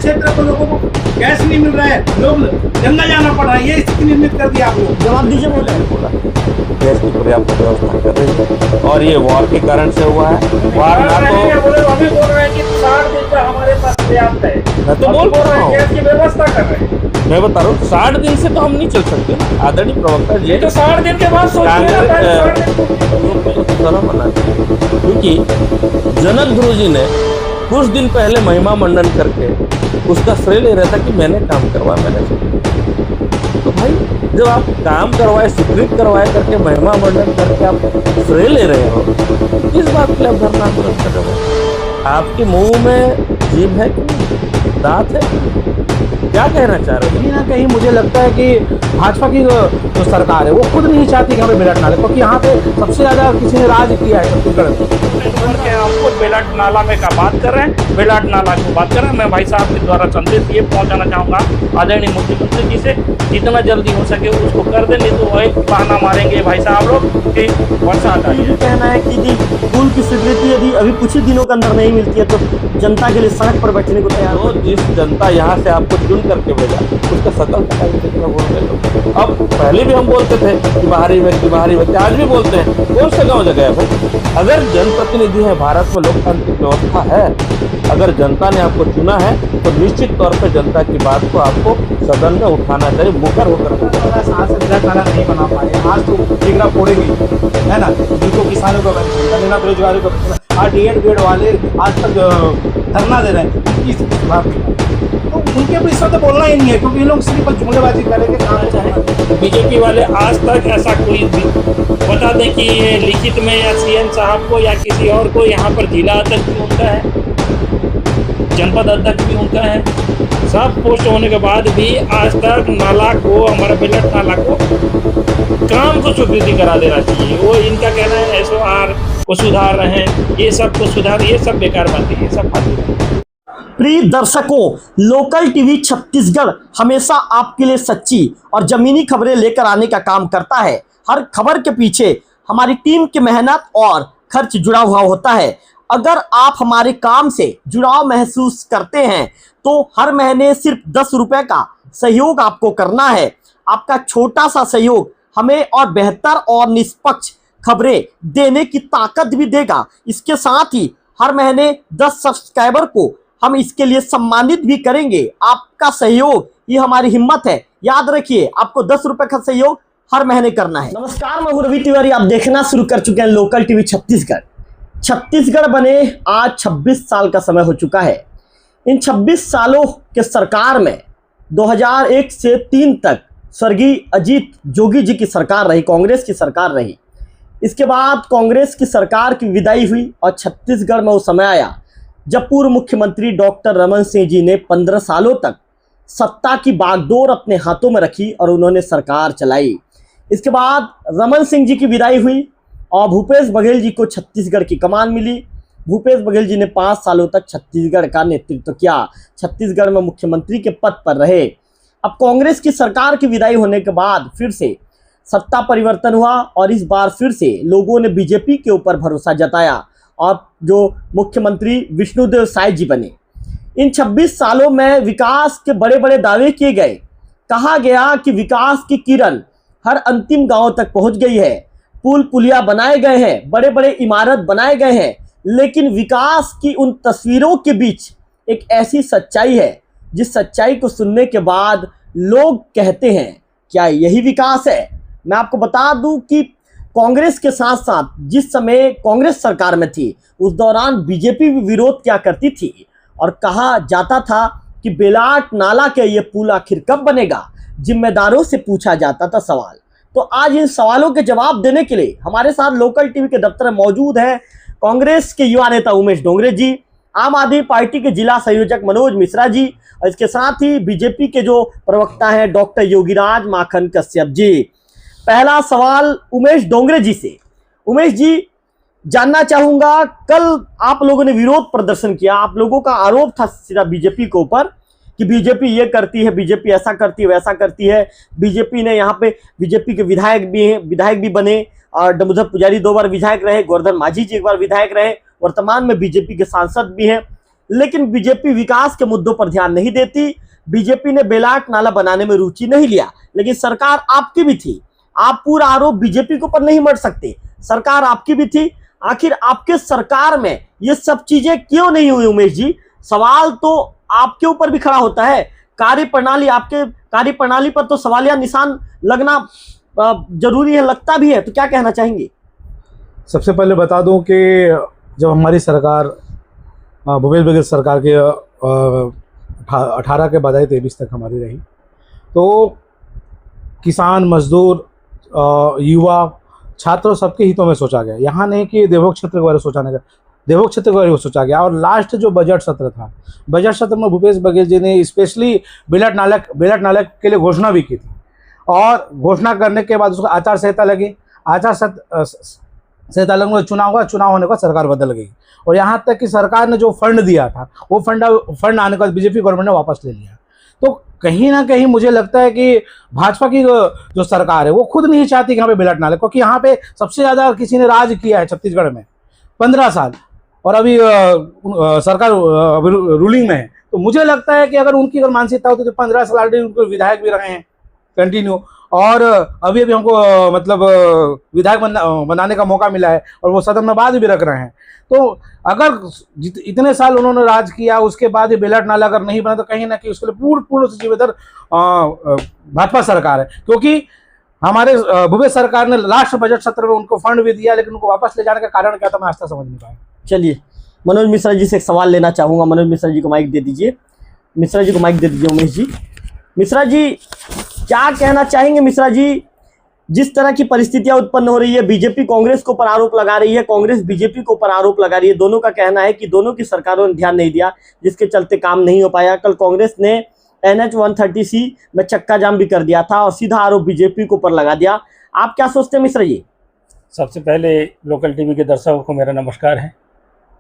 क्षेत्र को लोगों को गैस नहीं मिल रहा है, लोग जंगल जाना पड़ रहा है, ये स्थिति निर्मित कर दिया आप लोग। जवाब दीजिए। बोला गैस की पर्याप्त व्यवस्था कर रही है और ये वॉर के कारण से हुआ है। वॉर ना तो हमें बोल रहे हैं कि 60 दिन का हमारे पास पर्याप्त है, मैं तो बोल रहा हूँ गैस की व्यवस्था कर रहे हैं। मैं बता रहा हूँ 60 दिन से तो हम नहीं चल सकते। आदरणीय प्रवक्ता जी, तो 60 दिन के बाद क्योंकि जनक गुरु जी ने कुछ दिन पहले महिमा मंडन करके उसका श्रेय ले रहा था कि मैंने काम करवाया, मैंने। तो भाई जब आप काम करवाए, स्वीकृत करवाए करके महिमा मंडन करके आप श्रेय ले रहे हो, किस बात के लिए आप धरना आंदोलन कर रहे हो? आपके मुंह में जीभ है कि दांत है? क्या कहना चाह रहे हो? कहीं ना कहीं मुझे लगता है कि भाजपा की जो सरकार है वो खुद नहीं चाहती कि हमें बेलट नाला, क्योंकि यहाँ पे सबसे ज्यादा किसी ने राज किया है छत्तीसगढ़ में। हम खुद बेलट नाला में का बात कर रहे हैं, बेलट नाला की बात कर रहे हैं। मैं भाई साहब के द्वारा संदेश ये पहुंचाना चाहूंगा आदरणीय मुख्यमंत्री जी से, जितना जल्दी हो सके उसको कर दें, नहीं तो वही बहाना मारेंगे भाई साहब लोग कि बरसात आई है। कहना है कि जी पुल की स्वीकृति यदि अभी कुछ ही दिनों के अंदर नहीं मिलती है तो जनता के लिए सड़क पर बैठने को तैयार हो। जिस जनता यहाँ से आपको चुन करके भेजा उसका सकल कितना बोल रहे लोग। अब पहले भी हम बोलते थे कि बाहरी व्यक्ति, आज भी बोलते हैं। कौन सा गाँव जगह है भाई? अगर जनप्रतिनिधि है, भारत में लोकतांत्रिक व्यवस्था है, अगर जनता ने आपको चुना है तो निश्चित तौर पर जनता की बात को आपको सदन में उठाना चाहिए, मुखर होकर। नहीं बना पाए, आज तो टिकरा फोड़ेगी, है ना, जिनको किसानों को लेना, बेरोजगारों को, आज DED वाले आज तक धरना दे रहे हैं, तो उनके भी इसमें तो बोलना ही नहीं है, क्योंकि ये लोग सिर्फ जुमलेबाजी करेंगे, काम चाहे। बीजेपी वाले आज तक ऐसा कोई बता दें कि ये लिखित में या CM साहब को या किसी और को यहाँ पर जिला अध्यक्ष भी उनका है, जनपद अध्यक्ष भी उनका है, सब पोस्ट होने के बाद भी आज तक नाला को, हमारा बेलट नाला को काम को स्वीकृति करा देना चाहिए। वो इनका कहना है SOR को सुधार रहे हैं, ये सब को सुधार, ये सब बेकार बातें, ये सब बातें। प्रिय दर्शकों, लोकल टीवी छत्तीसगढ़ हमेशा आपके लिए सच्ची और जमीनी खबरें लेकर आने का काम करता है। हर खबर के पीछे हमारी टीम की मेहनत और खर्च जुड़ा हुआ होता है। अगर आप हमारे काम से जुड़ाव महसूस करते हैं तो हर महीने सिर्फ 10 रुपए का सहयोग आपको करना है। आपका छोटा सा सहयोग हमें और बेहतर और निष्पक्ष खबरें देने की ताकत भी देगा। इसके साथ ही हर महीने 10 सब्सक्राइबर को हम इसके लिए सम्मानित भी करेंगे। आपका सहयोग ये हमारी हिम्मत है। याद रखिए, आपको 10 रुपए का सहयोग हर महीने करना है। नमस्कार, मैं हूं रवि तिवारी। आप देखना शुरू कर चुके हैं लोकल टीवी छत्तीसगढ़। छत्तीसगढ़ बने आज 26 साल का समय हो चुका है। इन 26 सालों के सरकार में 2001 से 3 तक स्वर्गीय अजीत जोगी जी की सरकार रही, कांग्रेस की सरकार रही। इसके बाद कांग्रेस की सरकार की विदाई हुई और छत्तीसगढ़ में वो समय आया जब पूर्व मुख्यमंत्री डॉक्टर रमन सिंह जी ने 15 सालों तक सत्ता की बागडोर अपने हाथों में रखी और उन्होंने सरकार चलाई। इसके बाद रमन सिंह जी की विदाई हुई और भूपेश बघेल जी को छत्तीसगढ़ की कमान मिली। भूपेश बघेल जी ने 5 सालों तक छत्तीसगढ़ का नेतृत्व किया, छत्तीसगढ़ में मुख्यमंत्री के पद पर रहे। अब कांग्रेस की सरकार की विदाई होने के बाद फिर से सत्ता परिवर्तन हुआ और इस बार फिर से लोगों ने बीजेपी के ऊपर भरोसा जताया और जो मुख्यमंत्री विष्णुदेव साय जी बने। इन 26 सालों में विकास के बड़े बड़े दावे किए गए। कहा गया कि विकास की किरण हर अंतिम गांव तक पहुंच गई है, पुल पुलिया बनाए गए हैं, बड़े बड़े इमारत बनाए गए हैं। लेकिन विकास की उन तस्वीरों के बीच एक ऐसी सच्चाई है जिस सच्चाई को सुनने के बाद लोग कहते हैं, क्या यही विकास है? मैं आपको बता दूं कि कांग्रेस के साथ साथ जिस समय कांग्रेस सरकार में थी उस दौरान बीजेपी भी विरोध क्या करती थी और कहा जाता था कि बेलाट नाला के ये पुल आखिर कब बनेगा। जिम्मेदारों से पूछा जाता था सवाल। तो आज इन सवालों के जवाब देने के लिए हमारे साथ लोकल टीवी के दफ्तर में मौजूद है कांग्रेस के युवा नेता उमेश डोंगरे जी, आम आदमी पार्टी के जिला संयोजक मनोज मिश्रा जी और इसके साथ ही बीजेपी के जो प्रवक्ता हैं डॉक्टर योगीराज माखन कश्यप जी। पहला सवाल उमेश डोंगरे जी से। उमेश जी, जानना चाहूंगा, कल आप लोगों ने विरोध प्रदर्शन किया। आप लोगों का आरोप था सीधा बीजेपी के ऊपर कि बीजेपी ये करती है, बीजेपी ऐसा करती है, वैसा करती है। बीजेपी ने यहाँ पे बीजेपी के विधायक भी बने और दामोदर पुजारी 2 बार विधायक रहे, गोवर्धन मांझी जी 1 बार विधायक रहे, वर्तमान में बीजेपी के सांसद भी हैं। लेकिन बीजेपी विकास के मुद्दों पर ध्यान नहीं देती। बीजेपी ने बेलाट नाला बनाने में रुचि नहीं लिया, लेकिन सरकार आपकी भी थी। आप पूरा आरोप बीजेपी के ऊपर नहीं मढ़ सकते, सरकार आपकी भी थी। आखिर आपके सरकार में ये सब चीजें क्यों नहीं हुई उमेश जी? सवाल तो आपके ऊपर भी खड़ा होता है। कार्यप्रणाली, आपके कार्यप्रणाली पर तो सवालिया निशान लगना जरूरी है, लगता भी है। तो क्या कहना चाहेंगे? सबसे पहले बता दूं कि जब हमारी सरकार भूपेश बघेल सरकार के 18 के बाद 23 तक हमारी रही, तो किसान, मजदूर, युवा, छात्रों सबके हितों में सोचा गया। यहाँ नहीं कि देवोग क्षेत्र के बारे में सोचा गया, देवोग क्षेत्र के बारे में सोचा गया। और लास्ट जो बजट सत्र था, बजट सत्र में भूपेश बघेल जी ने स्पेशली बेलाट नाला के लिए घोषणा भी की थी। और घोषणा करने के बाद उसको आचार संहिता लगी, आचार संहिता लगने में चुनाव हुआ, चुनाव होने के बाद सरकार बदल गई। और यहाँ तक कि सरकार ने जो फंड दिया था, वो फंड आने के बाद बीजेपी गवर्नमेंट ने वापस ले लिया। तो कहीं ना कहीं मुझे लगता है कि भाजपा की जो सरकार है वो खुद नहीं चाहती कि यहाँ पे बेलाट नाला, क्योंकि यहाँ पे सबसे ज़्यादा किसी ने राज किया है छत्तीसगढ़ में 15 साल, और अभी सरकार रूलिंग में है। तो मुझे लगता है कि अगर उनकी मानसिकता होती तो 15 साल ऑलरेडी उनको विधायक भी रहे हैं कंटिन्यू, और अभी हमको मतलब विधायक बनाने का मौका मिला है, और वो सदन में बात भी रख रहे हैं। तो अगर इतने साल उन्होंने राज किया, उसके बाद ये बेलाट नाला अगर नहीं बना, तो कहीं ना कहीं उसके लिए पूर्ण से जिम्मेदार भाजपा सरकार है। क्योंकि हमारे भूपेश सरकार ने लास्ट बजट सत्र में उनको फंड भी दिया, लेकिन उनको वापस ले जाने का कारण क्या था, मैं आज तक समझ नहीं पाया। चलिए, मनोज मिश्रा जी से एक सवाल लेना चाहूँगा। मनोज मिश्रा जी को माइक दे दीजिए। मिश्रा जी को माइक दे दीजिए। उमेश जी, मिश्रा जी क्या कहना चाहेंगे? मिश्रा जी, जिस तरह की परिस्थितियां उत्पन्न हो रही है, बीजेपी कांग्रेस के ऊपर आरोप लगा रही है, कांग्रेस बीजेपी के ऊपर आरोप लगा रही है। दोनों का कहना है कि दोनों की सरकारों ने ध्यान नहीं दिया, जिसके चलते काम नहीं हो पाया। कल कांग्रेस ने NH 130C में चक्का जाम भी कर दिया था और सीधा आरोप बीजेपी के ऊपर लगा दिया। आप क्या सोचते हैं मिश्रा जी? सबसे पहले लोकल टीवी के दर्शकों को मेरा नमस्कार है।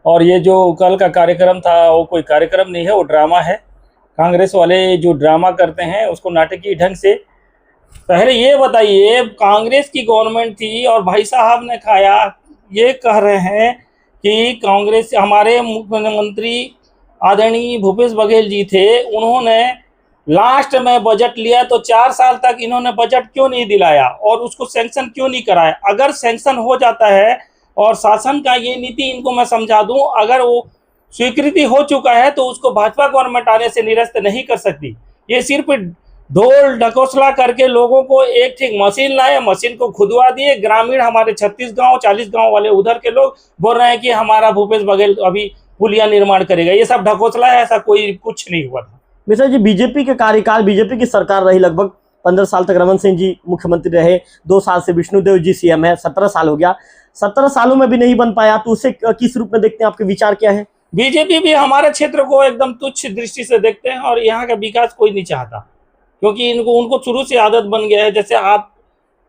और ये जो कल का कार्यक्रम था, वो कोई कार्यक्रम नहीं है, वो ड्रामा है। कांग्रेस वाले जो ड्रामा करते हैं उसको नाटकीय ढंग से, पहले ये बताइए, कांग्रेस की गवर्नमेंट थी और भाई साहब ने खाया। ये कह रहे हैं कि कांग्रेस, हमारे मुख्यमंत्री आदरणीय भूपेश बघेल जी थे, उन्होंने लास्ट में बजट लिया तो 4 साल तक इन्होंने बजट क्यों नहीं दिलाया और उसको सैंक्शन क्यों नहीं कराया? अगर सैंक्शन हो जाता है, और शासन का ये नीति इनको मैं समझा दूं, अगर वो स्वीकृति हो चुका है तो उसको भाजपा गवर्नमेंट आने से निरस्त नहीं कर सकती। ये सिर्फ ढोल ढकोसला करके लोगों को एक ठीक मशीन लाए, मशीन को खुदवा दिए। ग्रामीण हमारे 36 गांव 40 गांव वाले उधर के लोग बोल रहे हैं कि हमारा भूपेश बघेल अभी पुलिया निर्माण करेगा। ये सब ढकोसला है, ऐसा कोई कुछ नहीं हुआ था। मिश्रा जी, बीजेपी के कार्यकाल, बीजेपी की सरकार रही लगभग 15 साल तक। रमन सिंह जी मुख्यमंत्री रहे, 2 साल से विष्णुदेव जी CM है, 17 साल हो गया। 17 सालों में भी नहीं बन पाया, तो उसे किस रूप में देखते हैं? आपके विचार क्या है? बीजेपी भी हमारे क्षेत्र को एकदम तुच्छ दृष्टि से देखते हैं और यहाँ का विकास कोई नहीं चाहता, क्योंकि उनको शुरू से आदत बन गया है। जैसे आप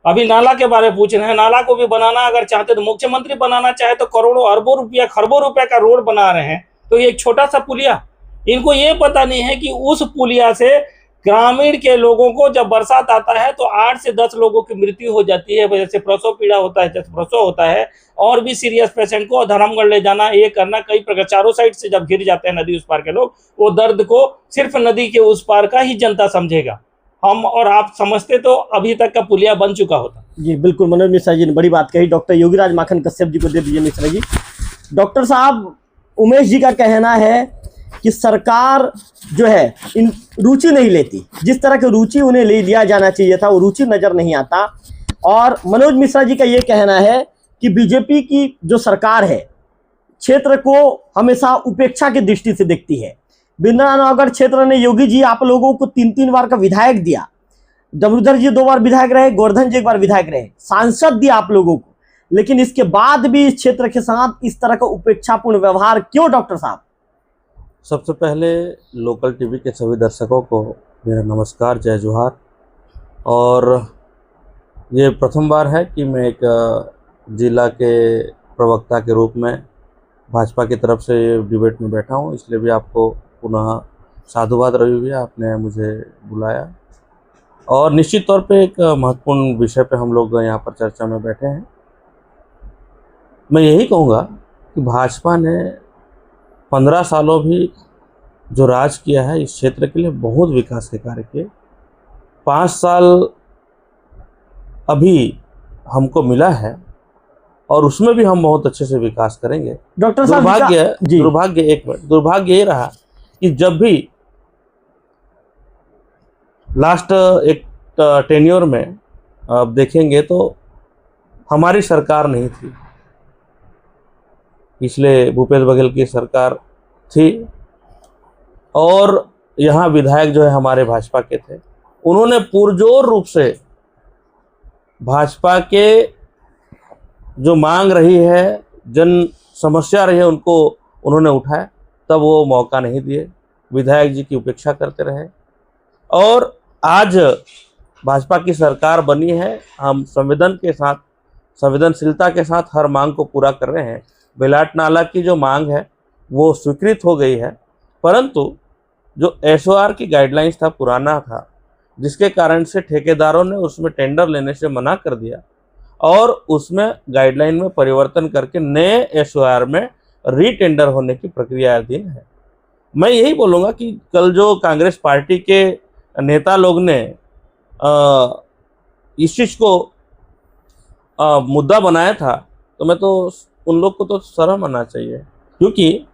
अभी नाला के बारे में पूछ रहे हैं, नाला को भी बनाना अगर चाहते तो मुख्यमंत्री बनाना चाहे तो करोड़ों अरबों रुपया खरबों रुपए का रोड बना रहे हैं, तो ये एक छोटा सा पुलिया। इनको ये पता नहीं है कि उस पुलिया से ग्रामीण के लोगों को जब बरसात आता है तो 8 से 10 लोगों की मृत्यु हो जाती है। जैसे प्रसव पीड़ा होता है, जैसे प्रसव होता है, और भी सीरियस पेशेंट को धर्मगढ़ ले जाना, ये करना, कई प्रकार चारों साइड से जब घिर जाते हैं नदी उस पार के लोग, वो दर्द को सिर्फ नदी के उस पार का ही जनता समझेगा। हम और आप समझते तो अभी तक का पुलिया बन चुका होता। जी बिल्कुल, मनोज मिश्रा जी ने बड़ी बात कही। डॉक्टर योगीराज माखन कश्यप जी को दे दीजिए। मिश्रा जी, डॉक्टर साहब, उमेश जी का कहना है कि सरकार जो है इन रुचि नहीं लेती, जिस तरह की रुचि उन्हें ले लिया जाना चाहिए था वो रुचि नजर नहीं आता। और मनोज मिश्रा जी का ये कहना है कि बीजेपी की जो सरकार है क्षेत्र को हमेशा उपेक्षा की दृष्टि से देखती है। बिंद्रानगर क्षेत्र ने योगी जी आप लोगों को 3-3 बार का विधायक दिया, डमरूधर जी 2 बार विधायक रहे, गोवर्धन जी 1 बार विधायक रहे, सांसद दिया आप लोगों को, लेकिन इसके बाद भी इस क्षेत्र के साथ इस तरह का उपेक्षापूर्ण व्यवहार क्यों डॉक्टर साहब? सबसे पहले लोकल टीवी के सभी दर्शकों को मेरा नमस्कार, जय जोहार। और ये प्रथम बार है कि मैं एक जिला के प्रवक्ता के रूप में भाजपा की तरफ से डिबेट में बैठा हूँ, इसलिए भी आपको पुनः साधुवाद रवि भैया, आपने मुझे बुलाया। और निश्चित तौर पे एक महत्वपूर्ण विषय पे हम लोग यहाँ पर चर्चा में बैठे हैं। मैं यही कहूँगा कि भाजपा ने 15 सालों भी जो राज किया है इस क्षेत्र के लिए बहुत विकास के कार्य किए। 5 साल अभी हमको मिला है और उसमें भी हम बहुत अच्छे से विकास करेंगे। डॉक्टर साहब दुर्भाग्य ये रहा कि जब भी लास्ट एक टेन्योर में आप देखेंगे तो हमारी सरकार नहीं थी, पिछले भूपेश बघेल की सरकार थी और यहाँ विधायक जो है हमारे भाजपा के थे। उन्होंने पुरजोर रूप से भाजपा के जो मांग रही है, जन समस्या रही है, उनको उन्होंने उठाया, तब वो मौका नहीं दिए, विधायक जी की उपेक्षा करते रहे। और आज भाजपा की सरकार बनी है, हम संवेदनशीलता के साथ हर मांग को पूरा कर रहे हैं। बेलाट नाला की जो मांग है वो स्वीकृत हो गई है, परंतु जो एसओआर की गाइडलाइंस था पुराना था, जिसके कारण से ठेकेदारों ने उसमें टेंडर लेने से मना कर दिया और उसमें गाइडलाइन में परिवर्तन करके नए एसओआर में रीटेंडर होने की प्रक्रिया अधीन है। मैं यही बोलूँगा कि कल जो कांग्रेस पार्टी के नेता लोग ने इस चीज़ को मुद्दा बनाया था, तो मैं तो उन लोग को तो शर्म आना चाहिए, क्योंकि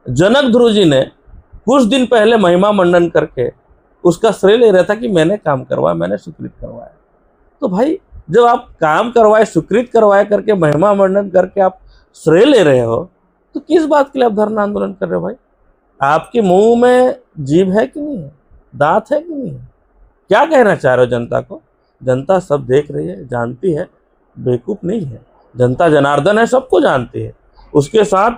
जनक ध्रुव जी ने कुछ दिन पहले महिमा मंडन करके उसका श्रेय ले रहा था कि मैंने काम करवाया, मैंने स्वीकृत करवाया। तो भाई जब आप काम करवाए, स्वीकृत करवाए करके महिमा मंडन करके आप श्रेय ले रहे हो, तो किस बात के लिए आप धरना आंदोलन कर रहे हो भाई? आपके मुंह में जीभ है कि नहीं है, दांत है कि नहीं है? क्या कहना चाह रहे हो जनता को? जनता सब देख रही है, जानती है, बेवकूफ़ नहीं है। जनता जनार्दन है, सबको जानती है। उसके साथ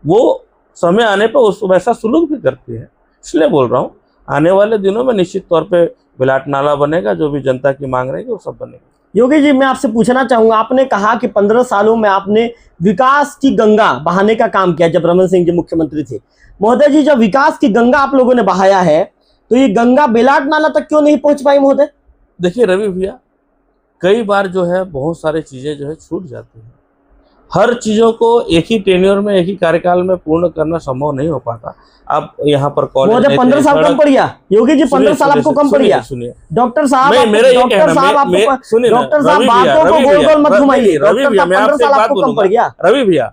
वो समय आने पर उस वैसा सुलूक भी करती है। इसलिए बोल रहा हूँ, आने वाले दिनों में निश्चित तौर पे बेलाट नाला बनेगा, जो भी जनता की मांग रहेगी वो सब बनेगा। योगी जी, मैं आपसे पूछना चाहूंगा, आपने कहा कि 15 सालों में आपने विकास की गंगा बहाने का काम किया जब रमन सिंह जी मुख्यमंत्री थे। महोदय जी, जब विकास की गंगा आप लोगों ने बहाया है, तो ये गंगा बेलाट नाला तक क्यों नहीं पहुंच पाई महोदय? देखिए रवि भैया, कई बार जो है बहुत सारी चीज़ें जो है छूट जाती हैं। हर चीज़ों को एक ही टेन्योर में, एक ही कार्यकाल में पूर्ण करना संभव नहीं हो पाता। आप यहाँ पर कॉलेज 15 साल कम पड़ गया योगी जी, 15 साल आपको कम पड़ गया। सुनिए डॉक्टर साहब, डॉक्टर साहब बातों को गोल गोल मत घुमाइए। रवि भैया, मैं आपसे एक बात बोलूंगा। रवि भैया,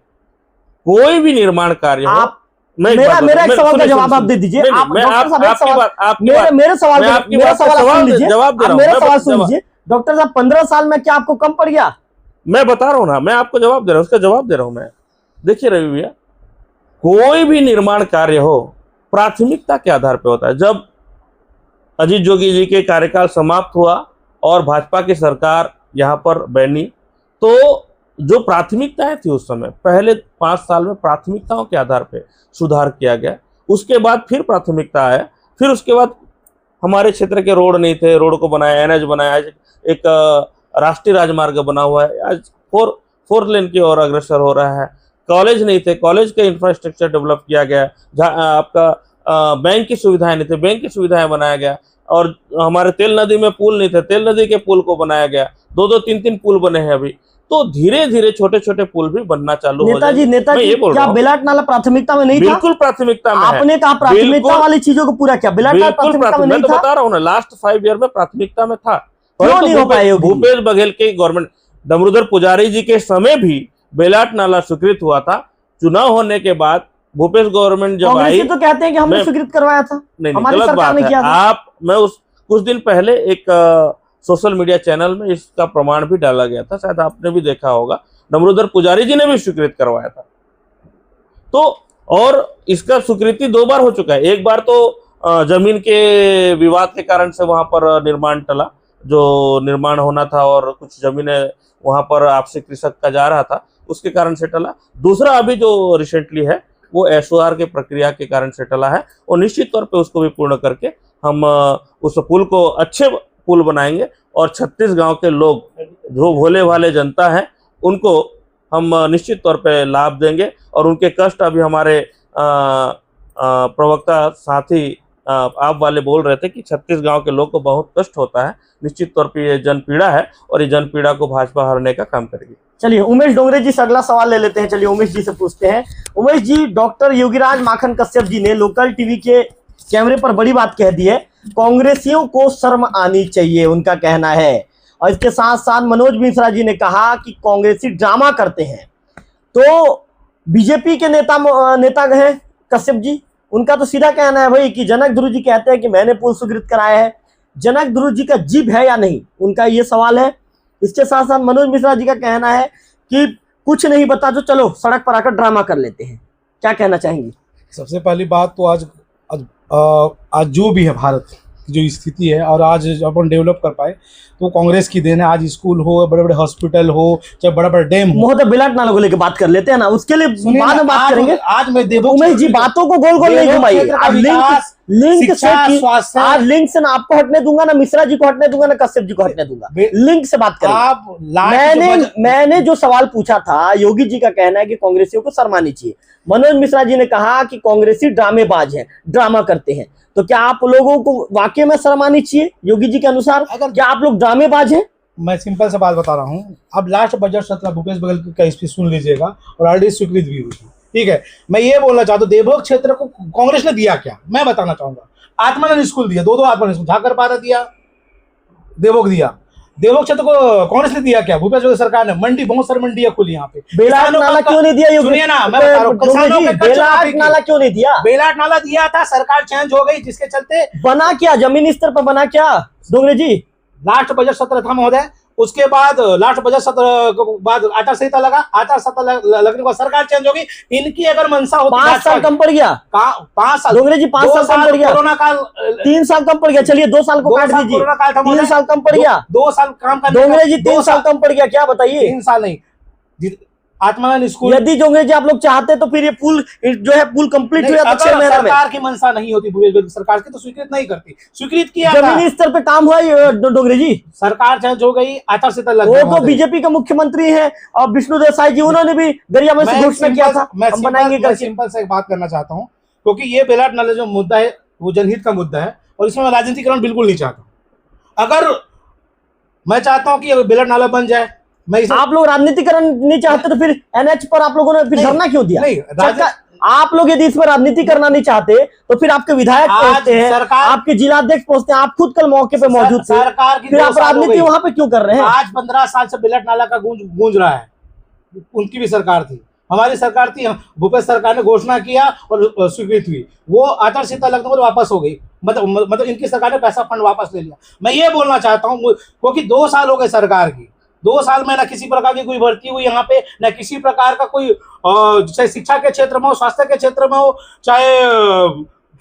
कोई भी निर्माण कार्य हो, मेरा एक सवाल का जवाब आप दे दीजिए। मेरे सवाल सुन लीजिए। डॉक्टर साहब, 15 साल में क्या आपको कम पड़ गया? मैं बता रहा हूँ ना, मैं आपको जवाब दे रहा हूँ, उसका जवाब दे रहा हूँ मैं। देखिए रवि भैया, कोई भी निर्माण कार्य हो प्राथमिकता के आधार पर होता है। जब अजीत जोगी जी के कार्यकाल समाप्त हुआ और भाजपा की सरकार यहाँ पर बनी, तो जो प्राथमिकताएं थी उस समय, पहले 5 साल में प्राथमिकताओं के आधार पर सुधार किया गया। उसके बाद फिर प्राथमिकता आया, फिर उसके बाद हमारे क्षेत्र के रोड नहीं थे, रोड को बनाया, एनएच बनाया, एक राष्ट्रीय राजमार्ग बना हुआ है, आज 4 लेन की ओर अग्रसर हो रहा है। कॉलेज नहीं थे, कॉलेज के इंफ्रास्ट्रक्चर डेवलप किया गया। जहाँ आपका बैंक की सुविधाएं नहीं थे, बैंक की सुविधाएं बनाया गया। और हमारे तेल नदी में पुल नहीं थे, तेल नदी के पुल को बनाया गया। 2-2, 3-3 पुल बने हैं अभी। तो धीरे धीरे छोटे छोटे पुल भी बनना चालू हो जाएंगे। नेताजी, क्या बेलाट नाला प्राथमिकता में नहीं था? बिल्कुल प्राथमिकता में। आपने कहा प्राथमिकता वाली चीजों को पूरा किया, बेलाट नाला प्राथमिकता में नहीं था। बता रहा हूँ ना, लास्ट 5 ईयर में प्राथमिकता में था। क्यों नहीं हो पाया? भूपेश बघेल के गवर्नमेंट, दामोदर पुजारी जी के समय भी बेलाट नाला स्वीकृत हुआ था। चुनाव होने के बाद भूपेश गवर्नमेंट जब आई, तो कहते हैं कि हमने स्वीकृत करवाया था। नहीं, गलत बात है। मैं कुछ दिन पहले एक सोशल मीडिया चैनल में इसका प्रमाण भी डाला गया था, शायद आपने भी देखा होगा। दामोदर पुजारी जी ने भी स्वीकृत करवाया था। तो और इसका स्वीकृति 2 बार हो चुका है। एक बार तो जमीन के विवाद के कारण से वहां पर निर्माण टला, जो निर्माण होना था और कुछ जमीनें वहां पर आपसे कृषक का जा रहा था, उसके कारण से टला। दूसरा अभी जो रिसेंटली है वो एसओआर के प्रक्रिया के कारण से टला है, और निश्चित तौर पे उसको भी पूर्ण करके हम उस पुल को अच्छे पुल बनाएंगे। और 36 गांव के लोग, जो भोले भाले जनता है, उनको हम निश्चित तौर पे लाभ देंगे। और उनके कष्ट, अभी हमारे प्रवक्ता साथी आप वाले बोल रहे थे कि 36 गांव के लोग को बहुत कष्ट होता है। निश्चित तौर पे ये जनपीड़ा है और ये जनपीड़ा को भाजपा हरने का काम करेगी। चलिए उमेश डोंगरे जी से अगला सवाल ले लेते हैं। चलिए उमेश जी से पूछते हैं। उमेश जी, डॉक्टर योगीराज माखन कश्यप जी ने लोकल टीवी के कैमरे पर बड़ी बात कह दी है, कांग्रेसियों को शर्म आनी चाहिए, उनका कहना है। और इसके साथ साथ मनोज मिश्रा जी ने कहा कि कांग्रेसी ड्रामा करते हैं। तो बीजेपी के नेता हैं कश्यप जी, उनका तो सीधा कहना है भाई कि जनक ध्रुव जी कहते हैं कि मैंने पुल स्वीकृत कराया है। जनक ध्रुव जी का जीभ है या नहीं, उनका ये सवाल है। इसके साथ साथ मनोज मिश्रा जी का कहना है कि कुछ नहीं बता तो चलो सड़क पर आकर ड्रामा कर लेते हैं। क्या कहना चाहेंगे? सबसे पहली बात तो आज जो भी है भारत की जो स्थिति है और आज अपन डेवलप कर पाए तो कांग्रेस की देन है। आज स्कूल हो, बड़े बड़े हॉस्पिटल हो, चाहे बड़ा बड़ा डैम हो। महोदय बिलाट नाला को लेकर बात कर लेते हैं ना, उसके लिए बाद में बात करेंगे। आज मैं देवो उमेश जी बातों को गोल गोल नहीं घुमाइए। आज लिंक से आज लिंक से ना आपको हटने दूंगा, ना मिश्रा जी को हटने दूंगा, ना कश्यप जी को हटने दूंगा। लिंक से बात करें। मैंने जो सवाल पूछा था, योगी जी का कहना है कि कांग्रेसियों को शर्मानी चाहिए। मनोज मिश्रा जी ने कहा कि कांग्रेसी ड्रामेबाज हैं, ड्रामा करते हैं। तो क्या आप लोगों को वाकई में शर्मानी चाहिए योगी जी के अनुसार? क्या आप लोग ड्रामेबाज हैं? मैं सिंपल सा बात बता रहा हूँ। अब लास्ट बजट सत्र भूपेश बघेल का स्पीच सुन लीजिएगा और ऑलरेडी स्वीकृत भी हुई। ठीक है, मैं ये बोलना चाहता हूँ, देवभोग क्षेत्र को कांग्रेस ने दिया क्या, मैं बताना चाहूंगा। आत्मानंद स्कूल दिया, दो आत्मानंद स्कूल, झाकरपारा दिया, देवभोग दिया। देवभोग क्षेत्र को कांग्रेस ने दिया क्या? भूपेश बघेल सरकार ने। मंडी, बहुत सारी मंडियां खुली यहाँ पे। बेलाट नाला क्यों नहीं दिया योगी? सुनिए ना, मैं बता रहा हूँ, बेलाट नाला क्यों नहीं दिया? बेलाट नाला दिया था, सरकार चेंज हो गई, जिसके चलते बना क्या, जमीनी स्तर पर बना क्या डोंगरे जी? लास्ट बजट सत्र था महोदय, उसके बाद लास्ट बजट सत्र के बाद आचार संहिता लगा। आचार संहिता लगने के बाद सरकार चेंज होगी। इनकी अगर मंशा होती 5 साल कम पड़ गया। 5 साल डोंगरे जी 5 साल कम पड़ गया। कोरोना काल 3 साल कम पड़ गया। चलिए 2 साल को काट दीजिए। 3 साल कम पड़ गया। 2 साल काम करने। डोंगरे जी 3 साल कम पड़ गया, क्या बताइए? 3 साल नहीं, आत्मानंद स्कूल। यदि डोंगरे जी आप लोग चाहते तो फिर ये पुल जो है पुल कंप्लीट हो जाता 6 महीने में। सरकार की मंशा नहीं होती, भूपेश बघेल सरकार की, तो स्वीकृत नहीं करती। स्वीकृत किया जमीनी स्तर पे काम हुआ डोंगरे जी। सरकार चेंज हो गई, आचार संहिता लग गई। वो तो बीजेपी के मुख्यमंत्री हैं और विष्णु देसाई जी, उन्होंने भी गरियाबंद से घोषणा किया था हम बनाएंगे करके। सिंपल से एक बात करना चाहता हूँ, क्योंकि ये बेलाट नाला जो मुद्दा है वो जनहित का मुद्दा है और इसमें मैं राजनीतिकरण बिल्कुल नहीं चाहता। अगर मैं चाहता हूँ कि बेलाट नाला बन जाए, आप लोग राजनीतिकरण नहीं चाहते तो फिर एनएच पर आप लोगों ने फिर धरना क्यों दिया? आप लोग यदि इसमें राजनीति करना नहीं चाहते तो फिर आपके विधायक पहुंचते हैं, आपके जिलाध्यक्ष पहुंचते हैं, आप खुद कल मौके पे मौजूद थे, फिर आप राजनीति वहां पे क्यों कर रहे हैं? आज 15 साल से बेलाट नाला का गूंज रहा है। उनकी भी सरकार थी, हमारी सरकार थी, भूपेश सरकार ने घोषणा किया और स्वीकृत हुई। वो आचार संहिता लगने के बाद वापस हो गई। मतलब इनकी सरकार ने पैसा फंड वापस ले लिया। मैं ये बोलना चाहता हूँ, क्योंकि 2 साल हो गए सरकार की, 2 साल में ना किसी प्रकार की कोई भर्ती हुई यहाँ पे, ना किसी प्रकार का कोई चाहे शिक्षा के क्षेत्र में हो, स्वास्थ्य के क्षेत्र में हो, चाहे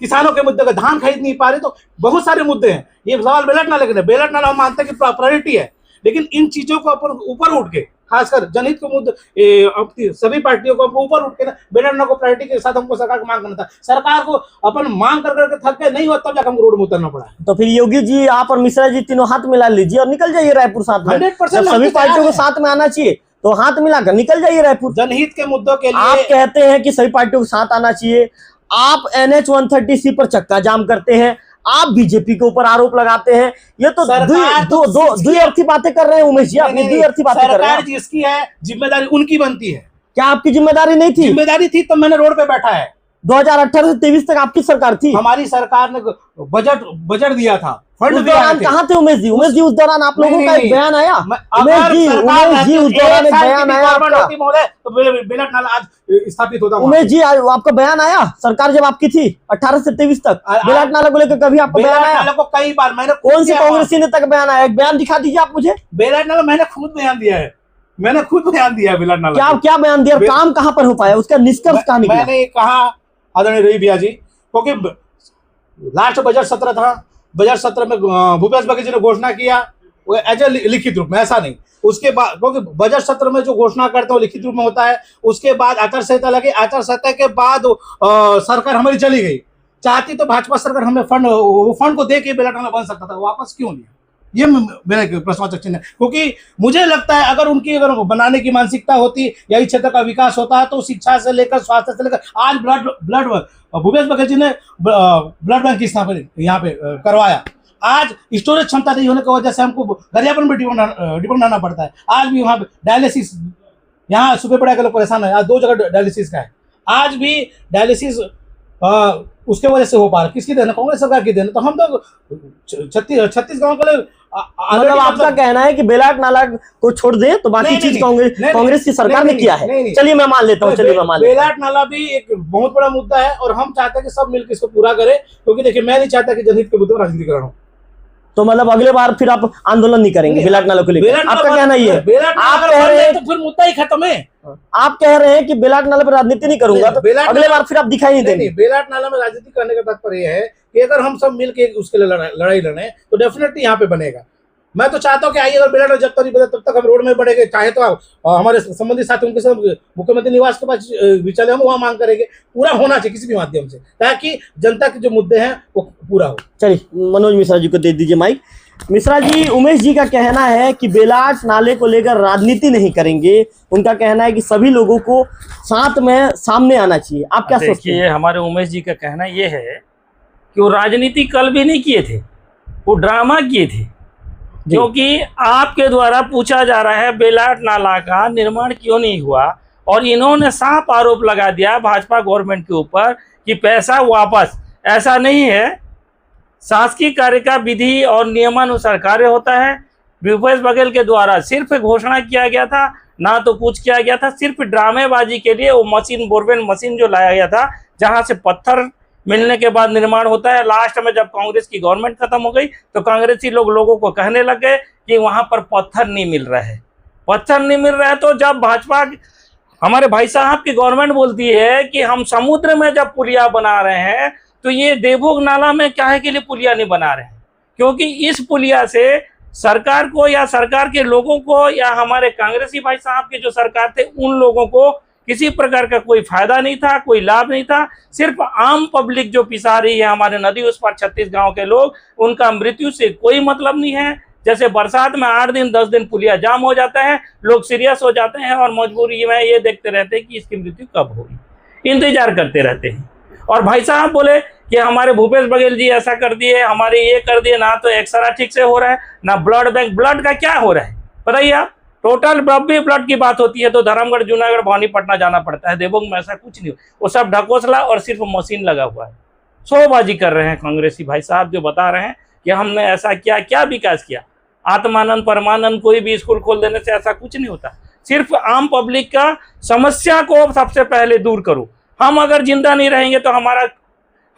किसानों के मुद्दे का धान खरीद नहीं पा रहे, तो बहुत सारे मुद्दे हैं। ये सवाल बेलाट नाला के, बेलाट नाला हम मानते हैं कि प्रायोरिटी है, लेकिन इन चीजों को अपन ऊपर उठ के, खासकर जनहित के मुद्दे सभी पार्टियों को ऊपर उठ के ना बेलाट नाला को प्रायोरिटी के साथ हमको सरकार को मांग करना था। सरकार को अपन मांग कर करके थक गए, नहीं होता तब जाकर हमको रोड में उतरना पड़ा। तो फिर योगी जी, आप और मिश्रा जी तीनों हाथ मिला लीजिए और निकल जाइए रायपुर साथ में। 100% सभी पार्टियों को साथ में आना चाहिए, तो हाथ मिलाकर निकल जाइए रायपुर। जनहित के मुद्दों के लिए आप कहते हैं कि सभी पार्टियों को साथ आना चाहिए, आप NH 130C पर चक्का जाम करते हैं, आप बीजेपी के ऊपर आरोप लगाते हैं। ये तो द्विअर्थी बातें कर रहे हैं उमेश जी, अपनी द्विअर्थी बातें कर रहे हैं। सरकार जिसकी है जिम्मेदारी उनकी बनती है। क्या आपकी जिम्मेदारी नहीं थी? जिम्मेदारी थी तो मैंने रोड पे बैठा है। 2018 से 23 तक आपकी सरकार थी। हमारी सरकार ने बजट दिया था, फंड उस दौरान कहाँ थे उमेश जी? उमेश जी उस दौरान आप लोगों का एक बयान आया? उमेश जी उस दौरान एक बयान आया तो बेलाट नाला आज स्थापित होता। उमेश जी आपका बयान आया? सरकार जब आपकी थी 18 से 23 तक बेलाट नाला को लेकर कभी आपका बयान आया? कई बार मैंने, कौन से कांग्रेसी नेता का बयान आया? एक बयान दिखा दीजिए आप मुझे। बेलाट नाला मैंने खुद बयान दिया है, मैंने खुद बयान दिया बेलाट नाला। क्या बयान दिया? काम कहाँ पर हो पाया? उसका निष्कर्ष कहाँ निकला? मैंने कहा आदरणीय रवि भैया जी, क्योंकि लास्ट बजट सत्र था, बजट सत्र में भूपेश बघेल जी ने घोषणा किया एज ए लिखित रूप में, ऐसा नहीं। उसके बाद क्योंकि बजट सत्र में जो घोषणा करते हैं लिखित रूप में होता है, उसके बाद आचार संहिता लगी, आचार संहिता के बाद सरकार हमारी चली गई। चाहती तो भाजपा सरकार हमें फंड को दे के बेलाट नाला बन सकता था, वापस क्यों लिया? ये मेरा प्रश्नवाचक चिन्ह है, क्योंकि मुझे लगता है अगर बनाने की मानसिकता होती या इस क्षेत्र का विकास होता तो शिक्षा से लेकर स्वास्थ्य से लेकर आज ब्लड भूपेश बघेल जी ने ब्लड बैंक की स्थापना यहाँ पे करवाया। आज स्टोरेज क्षमता नहीं होने की वजह से हमको गरियाबंद में डिपेंड रहना पड़ता है। आज भी वहाँ पे डायलिसिस यहाँ सुपेपड़ा के लोग परेशान है, आज 2 जगह डायलिसिस का है। आज भी डायलिसिस उसके वजह से हो पा रहा है, किसकी देन है? कांग्रेस सरकार की देन है। तो हम तो 36 गाँव के लिए मतलब आपका कहना है कि बेलाट नाला को छोड़ दे तो बाकी चीज कांग्रेस की सरकार ने किया है। चलिए मैं मान लेता हूँ, चलिए मैं मान लेता हूँ। बेलाट नाला भी एक बहुत बड़ा मुद्दा है और हम चाहते हैं कि सब मिलकर इसको पूरा करें, क्योंकि देखिए मैं नहीं चाहता कि जनहित के मुद्दे पर राजनीति कर रहा हूँ। तो मतलब अगले बार फिर आप आंदोलन नहीं करेंगे बेलाट नाला को लेकर? आपका कहना ये है? आप कह रहे हैं तो फिर मुद्दा ही खत्म है। आप कह रहे हैं कि बेलाट नाला पर राजनीति नहीं करूंगा, तो अगले बार फिर आप दिखाई नहीं देंगे? बेलाट नाला में राजनीति करने का तात्पर्य है कि अगर हम सब मिलकर उसके लिए लड़ाई लड़े तो डेफिनेटली यहाँ पे बनेगा। मैं तो चाहता हूँ कि आइए, अगर बेलाट जब तक नहीं बने तब तक हम रोड में बढ़ेंगे, चाहे तो हमारे संबंधित साथी उनके साथ मुख्यमंत्री निवास के पास भी चले, हम वहाँ मांग करेंगे। पूरा होना चाहिए किसी भी माध्यम से, ताकि जनता के जो मुद्दे हैं वो पूरा हो। चलिए मनोज मिश्रा जी को दे दीजिए माइक। मिश्रा जी, उमेश जी का कहना है कि बेलाट नाले को लेकर राजनीति नहीं करेंगे। उनका कहना है कि सभी लोगों को साथ में सामने आना चाहिए। आप क्या सोचते हैं? हमारे उमेश जी का कहना ये है कि वो राजनीति कल भी नहीं किए थे, वो ड्रामा किए थे। क्योंकि आपके द्वारा पूछा जा रहा है बेलाट नाला का निर्माण क्यों नहीं हुआ, और इन्होंने साफ आरोप लगा दिया भाजपा गवर्नमेंट के ऊपर कि पैसा वापस। ऐसा नहीं है, शासकीय कार्य का विधि और नियमानुसार कार्य होता है। भूपेश बघेल के द्वारा सिर्फ घोषणा किया गया था, ना तो कुछ किया गया था, सिर्फ ड्रामेबाजी के लिए वो मशीन, बोरवेल मशीन जो लाया गया था, जहां से पत्थर मिलने के बाद निर्माण होता है। लास्ट में जब कांग्रेस की गवर्नमेंट खत्म हो गई तो कांग्रेसी लोगों को कहने लग गए कि वहां पर पत्थर नहीं मिल रहा है, पत्थर नहीं मिल रहा है। तो जब भाजपा हमारे भाई साहब की गवर्नमेंट बोलती है कि हम समुद्र में जब पुलिया बना रहे हैं, तो ये देवभोग नाला में काहे के लिए पुलिया नहीं बना रहे हैं? क्योंकि इस पुलिया से सरकार को या सरकार के लोगों को या हमारे कांग्रेसी भाई साहब के जो सरकार थे उन लोगों को किसी प्रकार का कोई फायदा नहीं था, कोई लाभ नहीं था। सिर्फ आम पब्लिक जो पिसा रही है, हमारे नदी उस पार 36 गांव के लोग, उनका मृत्यु से कोई मतलब नहीं है। जैसे बरसात में 8 दिन 10 दिन पुलिया जाम हो जाता है, लोग सीरियस हो जाते हैं और मजबूरी में ये देखते रहते हैं कि इसकी मृत्यु कब होगी, इंतजार करते रहते हैं। और भाई साहब बोले कि हमारे भूपेश बघेल जी ऐसा कर दिए, हमारे ये कर दिए, ना तो एक्सरा ठीक से हो रहा है, ना ब्लड बैंक। ब्लड का क्या हो रहा है बताइए आप? टोटल ब्लड की बात होती है तो धर्मगढ़, जूनागढ़, भवानी, पटना जाना पड़ता है। देवभोग में ऐसा कुछ नहीं, वो सब ढकोसला और सिर्फ मशीन लगा हुआ है। शोबाजी कर रहे हैं कांग्रेसी भाई साहब, जो बता रहे हैं कि हमने ऐसा किया, क्या विकास किया? आत्मानंद परमानंद कोई भी स्कूल खोल देने से ऐसा कुछ नहीं होता। सिर्फ आम पब्लिक का समस्या को सबसे पहले दूर करो। हम अगर जिंदा नहीं रहेंगे तो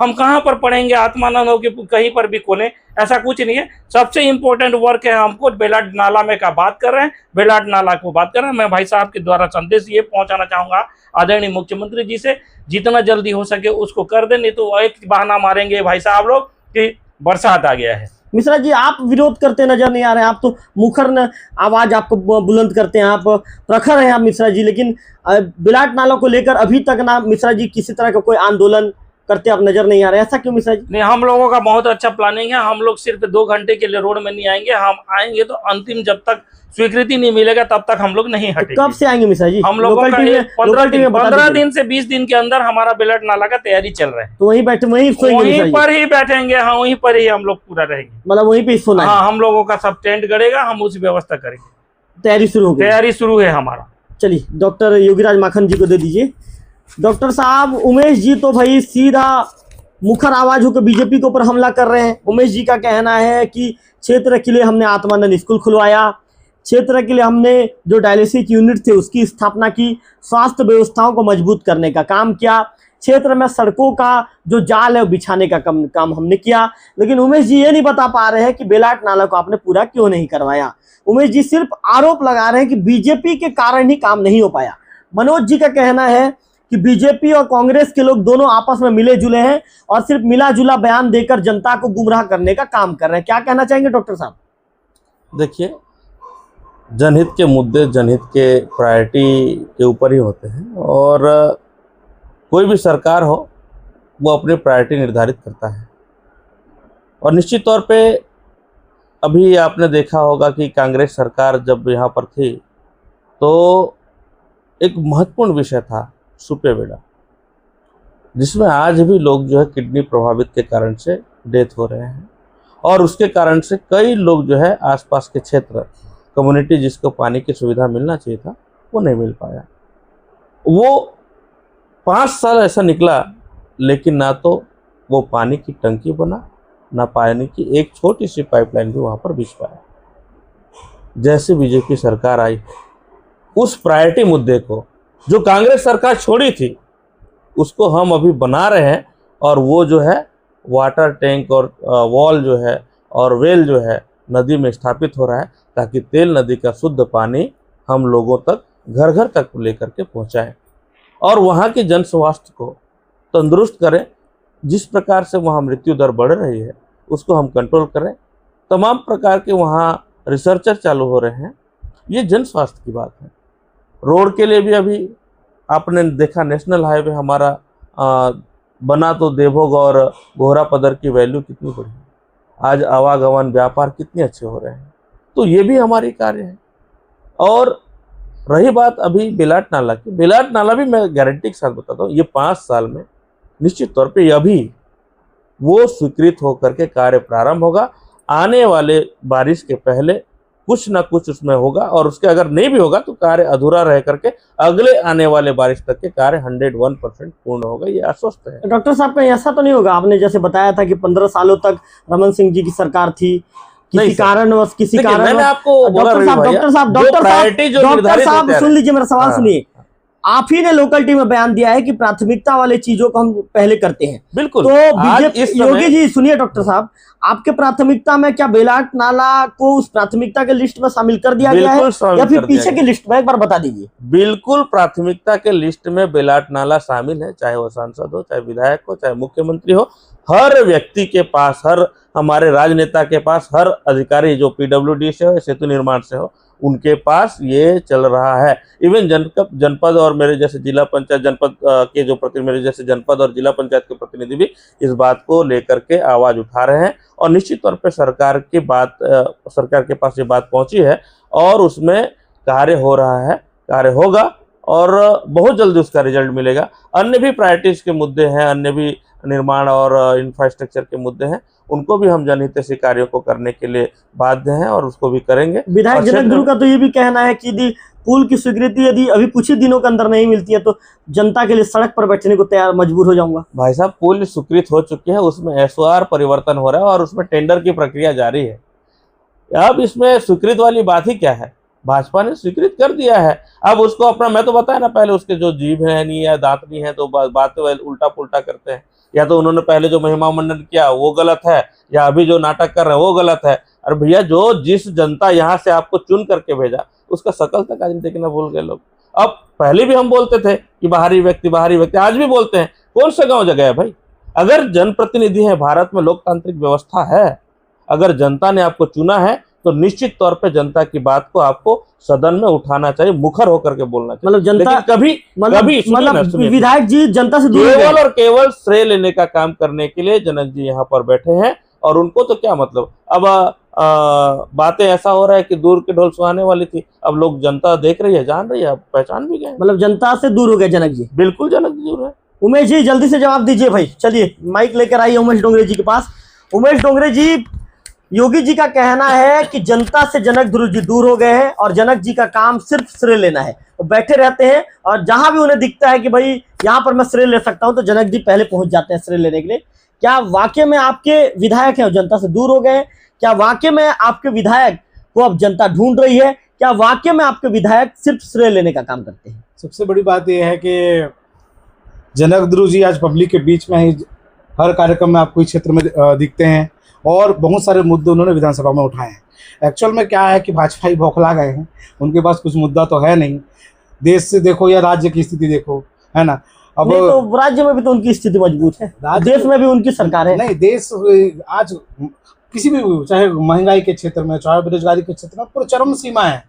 हम कहाँ पर पढ़ेंगे? आत्मानंद हो कि कहीं पर भी खोलें, ऐसा कुछ नहीं है। सबसे इम्पोर्टेंट वर्क है हमको बेलाट नाला में का बात कर रहे हैं, बेलाट नाला को बात कर रहे हैं। मैं भाई साहब के द्वारा संदेश ये पहुंचाना चाहूंगा आदरणीय मुख्यमंत्री जी से, जितना जल्दी हो सके उसको कर दें, नहीं तो एक बहाना मारेंगे भाई साहब लोग कि बरसात आ गया है। मिश्रा जी, आप विरोध करते नजर नहीं आ रहे हैं। आप तो मुखर आवाज आपको बुलंद करते हैं, आप प्रखर हैं आप मिश्रा जी, लेकिन बेलाट नाला को लेकर अभी तक ना मिश्रा जी किसी तरह का कोई आंदोलन करते आप नजर नहीं आ रहे, ऐसा क्यों मिश्रा जी? नहीं, हम लोगों का बहुत अच्छा प्लानिंग है। हम लोग सिर्फ 2 घंटे के लिए रोड में नहीं आएंगे, हम आएंगे तो अंतिम जब तक स्वीकृति नहीं मिलेगा तब तक हम लोग नहीं हटेंगे। कब से आएंगे मिश्रा जी? हम लोगों का 15 दिन से 20 दिन के अंदर हमारा बेलाट नाला का तैयारी चल रहा है। तो वहीं बैठे वहीं पर ही बैठेंगे। हाँ, वहीं पर ही हम लोग पूरा रहेंगे, मतलब वहीं पे सोना? हाँ, हम लोगों का सब टेंट गड़ेगा, हम उस व्यवस्था करेंगे। तैयारी शुरू हो गई? तैयारी शुरू है हमारा। चलिए डॉक्टर योगीराज माखन जी को दे दीजिए। डॉक्टर साहब, उमेश जी तो भाई सीधा मुखर आवाज होकर बीजेपी के ऊपर हमला कर रहे हैं। उमेश जी का कहना है कि क्षेत्र के लिए हमने आत्मानंद स्कूल खुलवाया, क्षेत्र के लिए हमने जो डायलिसिस यूनिट थे उसकी स्थापना की, स्वास्थ्य व्यवस्थाओं को मजबूत करने का काम किया, क्षेत्र में सड़कों का जो जाल है बिछाने का काम हमने किया। लेकिन उमेश जी ये नहीं बता पा रहे हैं कि बेलाट नाला को आपने पूरा क्यों नहीं करवाया। उमेश जी सिर्फ आरोप लगा रहे हैं कि बीजेपी के कारण ही काम नहीं हो पाया। मनोज जी का कहना है कि बीजेपी और कांग्रेस के लोग दोनों आपस में मिले जुले हैं और सिर्फ मिला जुला बयान देकर जनता को गुमराह करने का काम कर रहे हैं। क्या कहना चाहेंगे डॉक्टर साहब? देखिए, जनहित के मुद्दे जनहित के प्रायोरिटी के ऊपर ही होते हैं, और कोई भी सरकार हो वो अपनी प्रायोरिटी निर्धारित करता है। और निश्चित तौर पे अभी आपने देखा होगा कि कांग्रेस सरकार जब यहाँ पर थी तो एक महत्वपूर्ण विषय था सुपेबेड़ा, जिसमें आज भी लोग जो है किडनी प्रभावित के कारण से डेथ हो रहे हैं, और उसके कारण से कई लोग जो है आसपास के क्षेत्र कम्युनिटी जिसको पानी की सुविधा मिलना चाहिए था वो नहीं मिल पाया। वो 5 साल ऐसा निकला, लेकिन ना तो वो पानी की टंकी बना, ना पानी की एक छोटी सी पाइपलाइन भी वहाँ पर बिछ पाया। जैसे बीजेपी सरकार आई, उस प्रायोरिटी मुद्दे को जो कांग्रेस सरकार छोड़ी थी, उसको हम अभी बना रहे हैं। और वो जो है वाटर टैंक और वॉल जो है और वेल जो है नदी में स्थापित हो रहा है, ताकि तेल नदी का शुद्ध पानी हम लोगों तक घर घर तक लेकर के पहुँचाएँ और वहाँ के जन स्वास्थ्य को तंदुरुस्त करें। जिस प्रकार से वहाँ मृत्यु दर बढ़ रही है उसको हम कंट्रोल करें। तमाम प्रकार के वहाँ रिसर्चर चालू हो रहे हैं। ये जन स्वास्थ्य की बात है। रोड के लिए भी अभी आपने देखा, नेशनल हाईवे हमारा बना तो देवभोग और गोहरा पदर की वैल्यू कितनी बढ़ी, आज आवागमन व्यापार कितने अच्छे हो रहे हैं। तो ये भी हमारी कार्य है। और रही बात अभी बेलाट नाला की, बेलाट नाला भी मैं गारंटी के साथ बताता हूँ, ये 5 साल में निश्चित तौर पे अभी वो स्वीकृत होकर के कार्य प्रारंभ होगा। आने वाले बारिश के पहले कुछ ना कुछ उसमें होगा, और उसके अगर नहीं भी होगा तो कार्य अधूरा रह करके अगले आने वाले बारिश तक के कार्य 101% पूर्ण होगा। ये आश्वस्त है। डॉक्टर साहब, कहीं ऐसा तो नहीं होगा, आपने जैसे बताया था कि 15 सालों तक रमन सिंह जी की सरकार थी, किसी कारणवश मैंने आपको बोला डॉक्टर साहब सुन लीजिए मेरा सवाल सुनिए। आप ही ने लोकल टीम में बयान दिया है कि प्राथमिकता वाले चीजों को हम पहले करते हैं। बिल्कुल। तो बीजेपी, योगी जी सुनिए डॉक्टर साहब, आपके प्राथमिकता में क्या बेलाट नाला को उस प्राथमिकता के लिस्ट में शामिल कर दिया गया है या फिर पीछे के लिस्ट में? एक बार बता दीजिए। बिल्कुल प्राथमिकता के लिस्ट में बेलाट नाला शामिल है, चाहे वो सांसद हो, चाहे विधायक हो, चाहे मुख्यमंत्री हो। हर व्यक्ति के पास, हर हमारे राजनेता के पास, हर अधिकारी जो PWD से हो, सेतु निर्माण से हो, उनके पास ये चल रहा है। इवन जनपद और मेरे जैसे जिला पंचायत, जनपद के जो प्रतिनिधि, मेरे जैसे जनपद और जिला पंचायत के प्रतिनिधि भी इस बात को लेकर के आवाज उठा रहे हैं। और निश्चित तौर पे सरकार के पास ये बात पहुंची है और उसमें कार्य हो रहा है, कार्य होगा और बहुत जल्दी उसका रिजल्ट मिलेगा। अन्य भी प्रायोरिटीज के मुद्दे हैं, अन्य भी निर्माण और इंफ्रास्ट्रक्चर के मुद्दे हैं, उनको भी हम जनहितैषी कार्यों को करने के लिए बाध्य हैं और उसको भी करेंगे। विधायक जनक गुरु का तो ये भी कहना है कि यदि पुल की स्वीकृति यदि अभी कुछ ही दिनों के अंदर नहीं मिलती है तो जनता के लिए सड़क पर बैठने को मजबूर हो जाऊंगा। भाई साहब, पुल स्वीकृत हो चुकी है, उसमें SOR परिवर्तन हो रहा है और उसमें टेंडर की प्रक्रिया जारी है। अब इसमें स्वीकृत वाली बात ही क्या है? भाजपा ने स्वीकृत कर दिया है। अब उसको अपना, मैं तो बताया ना पहले, उसके जो जीभ है नहीं है, दांत नहीं है, तो बातें उल्टा पुल्टा करते हैं। या तो उन्होंने पहले जो महिमा मंडन किया वो गलत है, या अभी जो नाटक कर रहे हैं वो गलत है। अरे भैया, जो जिस जनता यहाँ से आपको चुन करके भेजा उसका शकल तक आज देखना भूल गए लोग। अब पहले भी हम बोलते थे कि बाहरी व्यक्ति, आज भी बोलते हैं। कौन सा गांव जगह है भाई? अगर जनप्रतिनिधि है, भारत में लोकतांत्रिक व्यवस्था है, अगर जनता ने आपको चुना है तो निश्चित तौर पे जनता की बात को आपको सदन में उठाना चाहिए, मुखर होकर के बोलना चाहिए। मतलब जनता कभी विधायक जी जनता से केवल और केवल श्रेय लेने का काम करने के लिए जनक जी यहाँ पर बैठे हैं। और उनको तो क्या मतलब, अब बातें ऐसा हो रहा है कि दूर के ढोल सुहाने वाली थी, अब लोग जनता देख रही है, जान रही है, अब पहचान भी गए। मतलब जनता से दूर हो गए जनक जी। बिल्कुल जनक जी दूर है। उमेश जी जल्दी से जवाब दीजिए भाई। चलिए माइक लेकर आइए उमेश डोंगरे जी के पास। उमेश डोंगरे जी, योगी जी का कहना है कि जनता से जनक जी दूर हो गए हैं और जनक जी का काम सिर्फ श्रेय लेना है। वो बैठे रहते हैं और जहां भी उन्हें दिखता है कि भाई यहाँ पर मैं श्रेय ले सकता हूं तो जनक जी पहले पहुंच जाते हैं श्रेय लेने के लिए। क्या वाकई में आपके विधायक हैं जनता से दूर हो गए हैं? क्या वाकई में आपके विधायक को अब जनता ढूंढ रही है? क्या वाकई में आपके विधायक सिर्फ श्रेय लेने का काम करते हैं? सबसे बड़ी बात यह है कि जनक गुरु जी आज पब्लिक के बीच में ही हर कार्यक्रम में आपको इस क्षेत्र में दिखते हैं और बहुत सारे मुद्दे उन्होंने विधानसभा में उठाए हैं। एक्चुअल में क्या है कि भाजपा ही बौखला गए हैं, उनके पास कुछ मुद्दा तो है नहीं। देश से देखो या राज्य की स्थिति देखो, है ना। अब तो राज्य में भी तो उनकी स्थिति मजबूत है, देश में भी उनकी सरकार है। नहीं, देश आज किसी भी, चाहे महंगाई के क्षेत्र में, चाहे बेरोजगारी के क्षेत्र में, पूरी चरम सीमा है।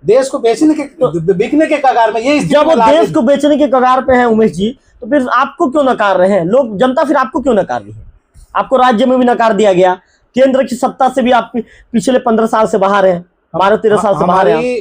देश को बेचने के कगार में ये, जब वो देश को बेचने के कगार पे है उमेश जी, तो फिर आपको क्यों नकार रहे हैं लोग, जनता फिर आपको क्यों नकार रही है? आपको राज्य में भी नकार दिया गया, केंद्र की सत्ता से भी आप पिछले 15 साल से बाहर हैं, 12-13 साल से बाहर हैं।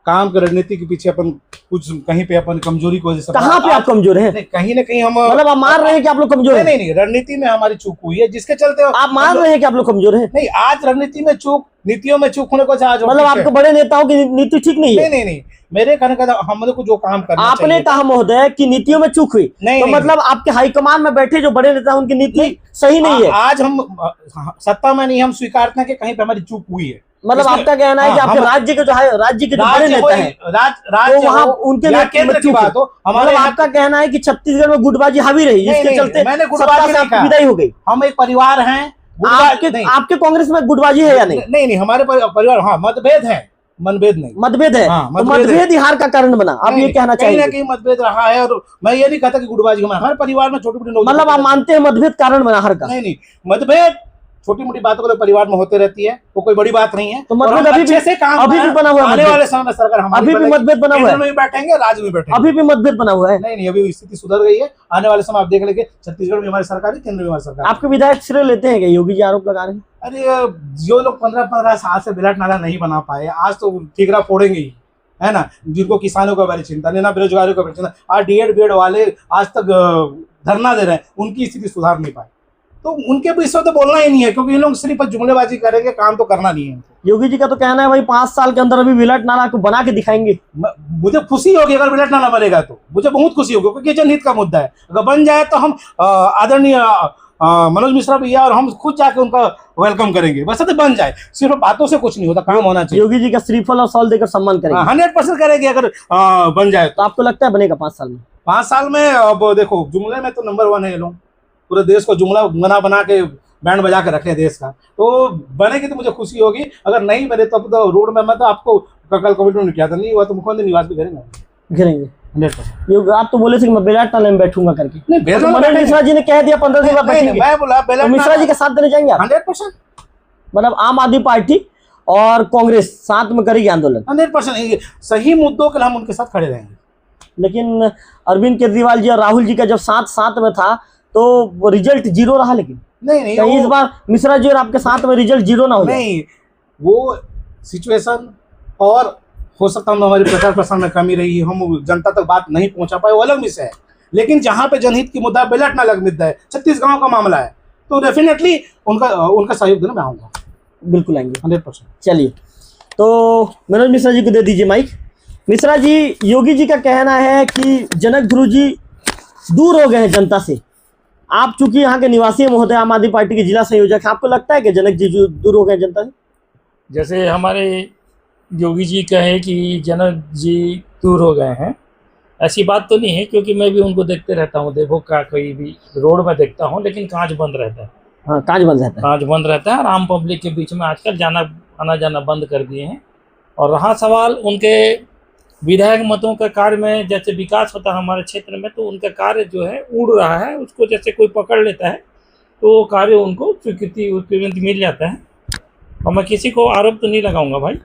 काम की रणनीति के पीछे अपन कुछ कहीं पे अपन कमजोरी की वजह से कहाँ पे आप कमजोर हैं? नहीं, कहीं ना कहीं हम मतलब आप मान रहे हैं कि आप लोग कमजोर नहीं हैं? नहीं नहीं, रणनीति में हमारी चूक हुई है जिसके चलते आप मान रहे हैं कि आप लोग कमजोर हैं? नहीं, आज रणनीति में चूक, नीतियों में चूक होने को आज मतलब आपके बड़े नेताओं की नीति ठीक नहीं है? नहीं, मेरे कहने का हम लोग को जो काम करना आपने चाहिए कहा महोदय कि नीतियों में चूक हुई, तो मतलब आपके हाईकमान में बैठे जो बड़े नेता उनकी नीति सही नहीं है। आज हम सत्ता में नहीं, हम स्वीकारते हैं कि कहीं पे हमारी चूक हुई है। मतलब आपका कहना है कि आपके राज्य के जो है, राज्य के जो बड़े नेता हैं, तो वहाँ उनके केंद्र की बात हो, मतलब आपका कहना है कि छत्तीसगढ़ में गुटबाजी हावी रही, जिसके चलते मैंने गुटबाजी से विदाई हो गई। हम एक परिवार हैं। आपके कांग्रेस में गुटबाजी है या नहीं? नहीं, हमारे परिवार, हाँ, मतभेद है, मनभेद नहीं, मतभेद है। हाँ, तो मतभेद ही हार का कारण बना, आप ये कहना कहीं ना चाहिए? कहीं मतभेद रहा है, और मैं ये नहीं कहता कि गुटबाजी हमारे परिवार में छोटी मोटी, मतलब आप मानते हैं मतभेद कारण बना हार का? नहीं, मतभेद छोटी मोटी बातों को परिवार में होते रहती है, वो कोई बड़ी बात नहीं है। तो मतभेद अभी भी बना हुआ है? आने वाले समय में सरकार हमारी अभी भी मतभेद बना हुआ है? केंद्र में बैठेंगे, राज्य में बैठेंगे, अभी भी मतभेद बना हुआ है? नहीं, अभी स्थिति सुधर गई है। आने वाले समय आप देख लेंगे, छत्तीसगढ़ में हमारी सरकार है, केंद्र में हमारी सरकार। आपके विधायक श्रेय लेते हैं क्या? योगी जी आरोप लगा रहे हैं। अरे, जो लोग 15 साल से बिलाट नाला नहीं बना पाए, आज तो ठीकरा फोड़ेंगे ही, है ना। जिनको किसानों का बड़ी चिंता नहीं, ना बेरोजगारों का बड़ी चिंता, आज DED BED वाले आज तक धरना दे रहे हैं, उनकी स्थिति सुधार नहीं पाए, तो उनके भी इसमें तो बोलना ही नहीं है, क्योंकि ये लोग सिर्फ जुमलेबाजी करेंगे, काम तो करना नहीं है। योगी जी का तो कहना है भाई 5 साल के अंदर अभी बिलाट नाला को बना के दिखाएंगे। मुझे खुशी होगी अगर बिलाट नाला बनेगा, तो मुझे बहुत खुशी होगी, क्योंकि जनहित का मुद्दा है। अगर बन जाए तो हम आदरणीय मनोज मिश्रा भैया और हम खुद जाके उनका वेलकम करेंगे। बस तो बन जाए, सिर्फ बातों से कुछ नहीं होता, काम होना चाहिए। योगी जी का श्रीफल और सॉल देकर सम्मान करेंगे? 100% करेंगे अगर बन जाए तो आपको लगता है बनेगा 5 साल में? 5 साल में? अब देखो, जुमले में तो नंबर 1 है ये लोग, पूरे देश को जुमला बना के बैंड बजा के रखे देश का। तो बनेगी तो मुझे खुशी होगी, अगर नहीं बने तो रोड में मैं तो आपको कल कमिटमेंट किया था, नहीं हुआ तो मुख्यमंत्री निवास भी घेरेंगे 100%। आप तो बोले थे कि मैं बेलाट नाले में बैठूंगा करके। नहीं, तो मनोज मिश्रा जी ने कह दिया 15 दिन बाद बैठेंगे। मैं बोला तो मिश्रा जी का साथ देने जाएंगे आप? 100%। मतलब आम आदमी पार्टी और कांग्रेस साथ में करेगी आंदोलन? 100%। सही मुद्दों के लिए हम उनके साथ खड़े रहेंगे। लेकिन अरविंद केजरीवाल जी और राहुल जी का जब साथ में था तो रिजल्ट 0 रहा। लेकिन नहीं, कहीं इस बार मिश्रा जी और आपके साथ में रिजल्ट 0 ना हो जाए? नहीं, वो सिचुएशन और हो सकता है हमारी प्रचार प्रसार में कमी रही, हम जनता तक बात नहीं पहुंचा पाए, वो अलग विषय है। लेकिन जहां पे जनहित की मुद्दा, बिलाट नाला का मुद्दा है, 36 गांव का मामला है, तो डेफिनेटली उनका सहयोग देने मैं आऊंगा। बिल्कुल आएंगे 100%। चलिए, तो मनोज मिश्रा जी को दे दीजिए माइक। मिश्रा जी, योगी जी का कहना है कि जनक गुरु जी दूर हो गए हैं जनता से। आप चूंकि यहाँ के निवासी महोदय, आम आदमी पार्टी के जिला संयोजक, आपको लगता है कि जनक जी दूर हो गए जनता से? जैसे हमारे योगी जी कहे कि जनक जी दूर हो गए हैं, ऐसी बात तो नहीं है, क्योंकि मैं भी उनको देखते रहता हूँ। देखो का कोई भी रोड में देखता हूँ, लेकिन कांच बंद रहता है। हाँ, कांच बंद रहता है। कांच बंद रहता है, और आम पब्लिक के बीच में आजकल आना जाना बंद कर दिए हैं। और रहा सवाल उनके विधायक मतों का कार्य में, जैसे विकास होता है हमारे क्षेत्र में, तो उनका कार्य जो है उड़ रहा है, उसको जैसे कोई पकड़ लेता है तो वो कार्य उनको स्वीकृति मिल जाता है। और मैं किसी को आरोप तो नहीं लगाऊंगा भाई,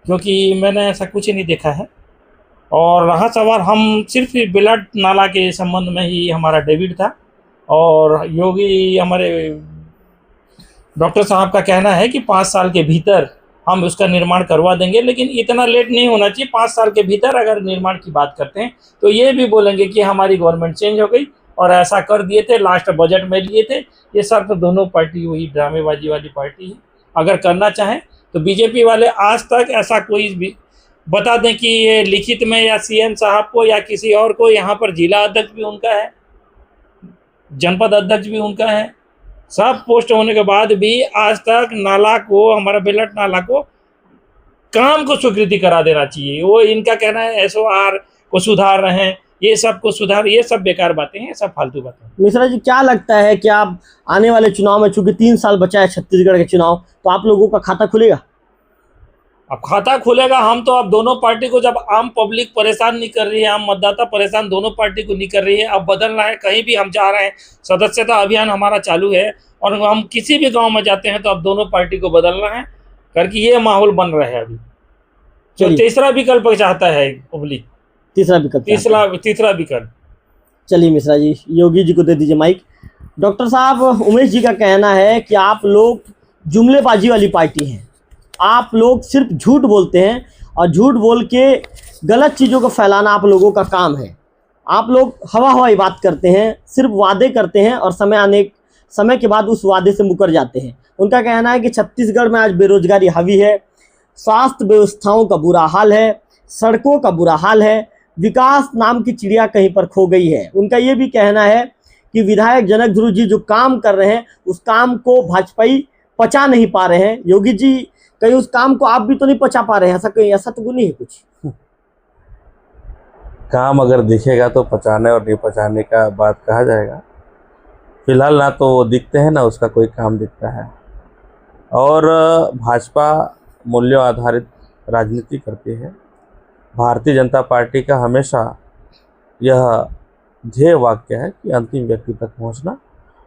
क्योंकि मैंने ऐसा कुछ नहीं देखा है। और रहा सवाल, हम सिर्फ बिलाट नाला के संबंध में ही हमारा डेबिट था, और योगी हमारे डॉक्टर साहब का कहना है कि 5 साल के भीतर हम उसका निर्माण करवा देंगे। लेकिन इतना लेट नहीं होना चाहिए। 5 साल के भीतर अगर निर्माण की बात करते हैं तो ये भी बोलेंगे कि हमारी गवर्नमेंट चेंज हो गई और ऐसा कर दिए थे, लास्ट बजट में लिए थे। ये सब तो दोनों पार्टी वही ड्रामेबाजी वाली पार्टी है। अगर करना चाहें तो बीजेपी वाले आज तक ऐसा कोई भी बता दें कि ये लिखित में या CM साहब को या किसी और को, यहाँ पर जिला अध्यक्ष भी उनका है, जनपद अध्यक्ष भी उनका है, सब पोस्ट होने के बाद भी आज तक नाला को, हमारा बेलट नाला को काम को स्वीकृति करा देना चाहिए। वो इनका कहना है SOR को सुधार रहे हैं, ये सब को सुधार, ये सब बेकार बातें हैं, सब फालतू बातें। मिश्रा जी, क्या लगता है कि आप आने वाले चुनाव में, चूंकि 3 साल बचा है छत्तीसगढ़ के चुनाव, तो आप लोगों का खाता खुलेगा? अब खाता खुलेगा। हम तो अब दोनों पार्टी को, जब आम पब्लिक परेशान नहीं कर रही है, आम मतदाता परेशान दोनों पार्टी को नहीं कर रही है, अब बदलना है। कहीं भी हम जा रहे हैं, सदस्यता अभियान हमारा चालू है, और हम किसी भी गांव में जाते हैं तो अब दोनों पार्टी को बदलना है, करके ये माहौल बन रहा है अभी। तो तीसरा विकल्प चाहता है पब्लिक, तीसरा विकल्प। चलिए मिश्रा जी, योगी जी को दे दीजिए माइक। डॉक्टर साहब, उमेश जी का कहना है कि आप लोग जुमलेबाजी वाली पार्टी हैं, आप लोग सिर्फ झूठ बोलते हैं और झूठ बोल के गलत चीज़ों को फैलाना आप लोगों का काम है। आप लोग हवाई बात करते हैं, सिर्फ वादे करते हैं और समय के बाद उस वादे से मुकर जाते हैं। उनका कहना है कि छत्तीसगढ़ में आज बेरोजगारी हावी है, स्वास्थ्य व्यवस्थाओं का बुरा हाल है, सड़कों का बुरा हाल है, विकास नाम की चिड़िया कहीं पर खो गई है। उनका ये भी कहना है कि विधायक जनक ध्रुव जी जो काम कर रहे हैं उस काम को भाजपाई पचा नहीं पा रहे हैं। योगी जी कहीं उस काम को आप भी तो नहीं पचा पा रहे हैं, ऐसा तो नहीं है कुछ? काम अगर दिखेगा तो पचाने और नहीं पचाने का बात कहा जाएगा। फिलहाल ना तो वो दिखते हैं ना उसका कोई काम दिखता है। और भाजपा मूल्यों आधारित राजनीति करती है। भारतीय जनता पार्टी का हमेशा यह ध्येय वाक्य है कि अंतिम व्यक्ति तक पहुंचना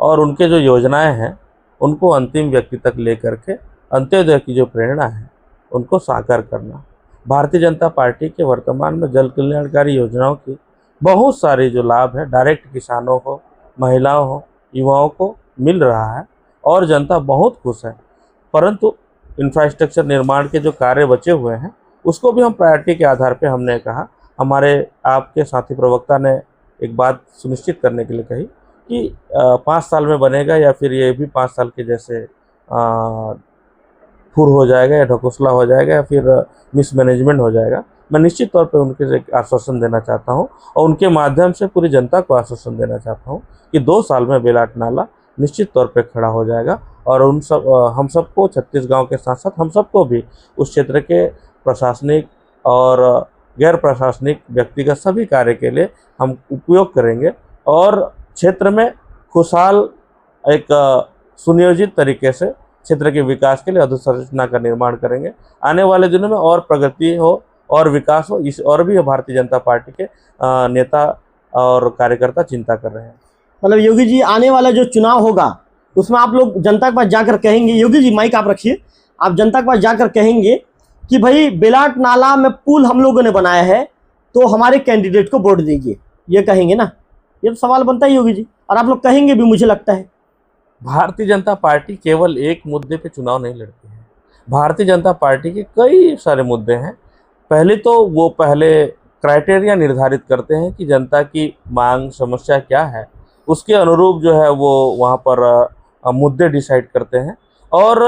और उनके जो योजनाएं हैं उनको अंतिम व्यक्ति तक लेकर के अंत्योदय की जो प्रेरणा है उनको साकार करना। भारतीय जनता पार्टी के वर्तमान में जन कल्याणकारी योजनाओं की बहुत सारी जो लाभ है डायरेक्ट किसानों को, महिलाओं को, युवाओं को मिल रहा है और जनता बहुत खुश है। परंतु इंफ्रास्ट्रक्चर निर्माण के जो कार्य बचे हुए हैं उसको भी हम प्रायोरिटी के आधार पे हमने कहा। हमारे आपके साथी प्रवक्ता ने एक बात सुनिश्चित करने के लिए कही कि 5 साल में बनेगा या फिर ये भी 5 साल के जैसे फुर हो जाएगा या ढकोसला हो जाएगा या फिर मिसमैनेजमेंट हो जाएगा। मैं निश्चित तौर पे उनके एक आश्वासन देना चाहता हूं और उनके माध्यम से पूरी जनता को आश्वासन देना चाहता हूं कि 2 साल में बेलाट नाला निश्चित तौर पे खड़ा हो जाएगा और हम सबको, छत्तीसगढ़ के साथ साथ हम सबको भी उस क्षेत्र के प्रशासनिक और गैर प्रशासनिक व्यक्तिगत सभी कार्य के लिए हम उपयोग करेंगे और क्षेत्र में खुशहाल एक सुनियोजित तरीके से क्षेत्र के विकास के लिए अधोसंरचना का निर्माण करेंगे। आने वाले दिनों में और प्रगति हो और विकास हो, इस और भी भारतीय जनता पार्टी के नेता और कार्यकर्ता चिंता कर रहे हैं। मतलब योगी जी आने वाला जो चुनाव होगा उसमें आप लोग जनता के पास जाकर कहेंगे, योगी जी माइक आप रखिए, आप जनता के पास जाकर कहेंगे कि भाई बेलाट नाला में पुल हम लोगों ने बनाया है तो हमारे कैंडिडेट को वोट दीजिए, ये कहेंगे ना? ये तो सवाल बनता है योगी जी, और आप लोग कहेंगे भी मुझे लगता है। भारतीय जनता पार्टी केवल एक मुद्दे पे चुनाव नहीं लड़ती है। भारतीय जनता पार्टी के कई सारे मुद्दे हैं। पहले तो वो क्राइटेरिया निर्धारित करते हैं कि जनता की मांग समस्या क्या है, उसके अनुरूप जो है वो वहाँ पर मुद्दे डिसाइड करते हैं और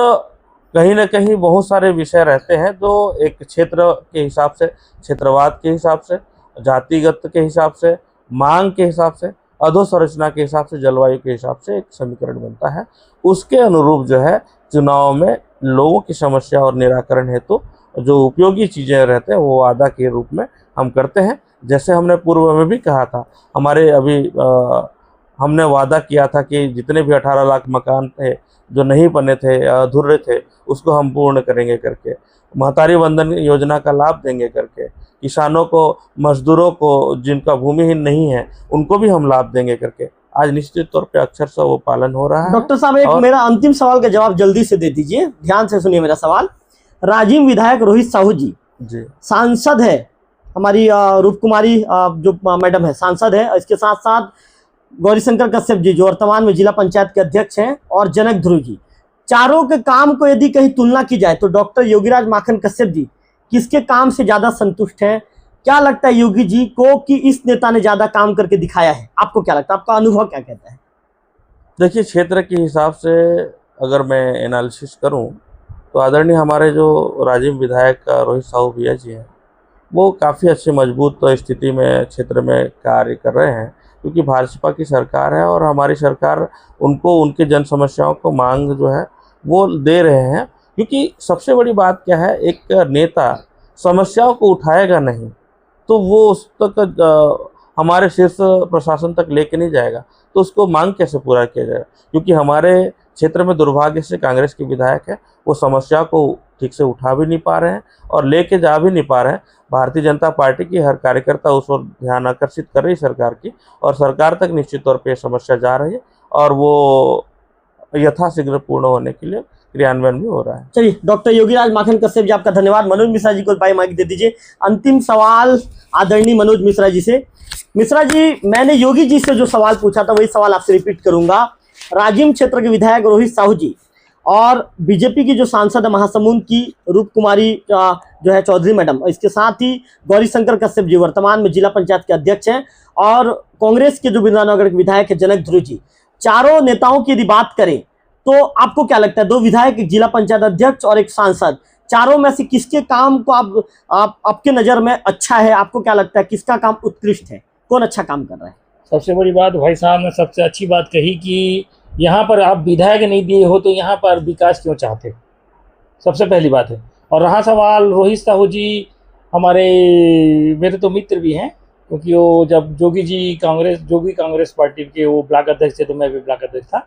कहीं ना कहीं बहुत सारे विषय रहते हैं जो एक क्षेत्र के हिसाब से, क्षेत्रवाद के हिसाब से, जातिगत के हिसाब से, मांग के हिसाब से, अधोसंरचना के हिसाब से, जलवायु के हिसाब से एक समीकरण बनता है। उसके अनुरूप जो है चुनाव में लोगों की समस्या और निराकरण हेतु जो उपयोगी चीज़ें रहते हैं वो वादा के रूप में हम करते हैं। जैसे हमने पूर्व में भी कहा था, हमारे अभी हमने वादा किया था कि जितने भी 18 लाख मकान थे जो नहीं बने थे, अधूरे थे, उसको हम पूर्ण करेंगे करके, महतारी वंदन योजना का लाभ देंगे करके, किसानों को, मजदूरों को जिनका भूमिहीन नहीं है उनको भी हम लाभ देंगे करके आज निश्चित तौर पे अक्षर से वो पालन हो रहा है। डॉक्टर साहब एक मेरा अंतिम सवाल का जवाब जल्दी से दे दीजिए, ध्यान से सुनिए मेरा सवाल। राजिम विधायक रोहित साहू जी सांसद है, हमारी रूप कुमारी जो मैडम है सांसद है, इसके साथ साथ गौरीशंकर कश्यप जी जो वर्तमान में जिला पंचायत के अध्यक्ष हैं और जनक ध्रुव जी, चारों के काम को यदि कहीं तुलना की जाए तो डॉक्टर योगीराज माखन कश्यप जी किसके काम से ज्यादा संतुष्ट हैं? क्या लगता है योगी जी को कि इस नेता ने ज्यादा काम करके दिखाया है? आपको क्या लगता है, आपका अनुभव क्या कहता है? देखिए, क्षेत्र के हिसाब से अगर मैं एनालिसिस करूं तो आदरणीय हमारे जो राजिम विधायक रोहित साहू भैया जी हैं वो काफ़ी अच्छे मजबूत स्थिति में क्षेत्र में कार्य कर रहे हैं, क्योंकि भाजपा की सरकार है और हमारी सरकार उनको उनके जन समस्याओं को मांग जो है वो दे रहे हैं। क्योंकि सबसे बड़ी बात क्या है, एक नेता समस्याओं को उठाएगा नहीं तो वो उस तक हमारे शीर्ष प्रशासन तक लेके नहीं जाएगा, तो उसको मांग कैसे पूरा किया जाएगा? क्योंकि हमारे क्षेत्र में दुर्भाग्य से कांग्रेस के विधायक है वो समस्या को ठीक से उठा भी नहीं पा रहे हैं और लेके जा भी नहीं पा रहे हैं। भारतीय जनता पार्टी की हर कार्यकर्ता उस ओर ध्यान आकर्षित कर रही है सरकार की, और सरकार तक निश्चित तौर पे समस्या जा रही है और वो यथाशीघ्र पूर्ण होने के लिए क्रियान्वयन भी हो रहा है। चलिए, डॉक्टर योगीराज माखन कश्यप जी आपका धन्यवाद। मनोज मिश्रा जी को बाई माइक दे दीजिए। अंतिम सवाल आदरणीय मनोज मिश्रा जी से। मिश्रा जी, मैंने योगी जी से जो सवाल पूछा था वही सवाल आपसे रिपीट करूंगा। राजिम क्षेत्र के विधायक रोहित साहू जी और बीजेपी की जो सांसद है महासमुंद की रूप कुमारी जो है चौधरी मैडम, इसके साथ ही गौरीशंकर कश्यप जी वर्तमान में जिला पंचायत के अध्यक्ष हैं, और कांग्रेस के जो बिरनानगर के विधायक है जनक ध्रुव जी। चारों नेताओं की यदि बात करें तो आपको क्या लगता है, दो विधायक, एक जिला पंचायत अध्यक्ष और एक सांसद, चारों में से किसके काम को आपके नज़र में अच्छा है? आपको क्या लगता है किसका काम उत्कृष्ट है, कौन अच्छा काम कर रहा है? सबसे बड़ी बात भाई साहब ने सबसे अच्छी बात कही कि यहाँ पर आप विधायक नहीं दिए हो तो यहाँ पर विकास क्यों चाहते हो, सबसे पहली बात है। और रहा सवाल रोहित साहू जी, हमारे मेरे तो मित्र भी हैं, क्योंकि वो जब जोगी कांग्रेस पार्टी के वो ब्लॉक अध्यक्ष थे तो मैं भी ब्लॉक अध्यक्ष था,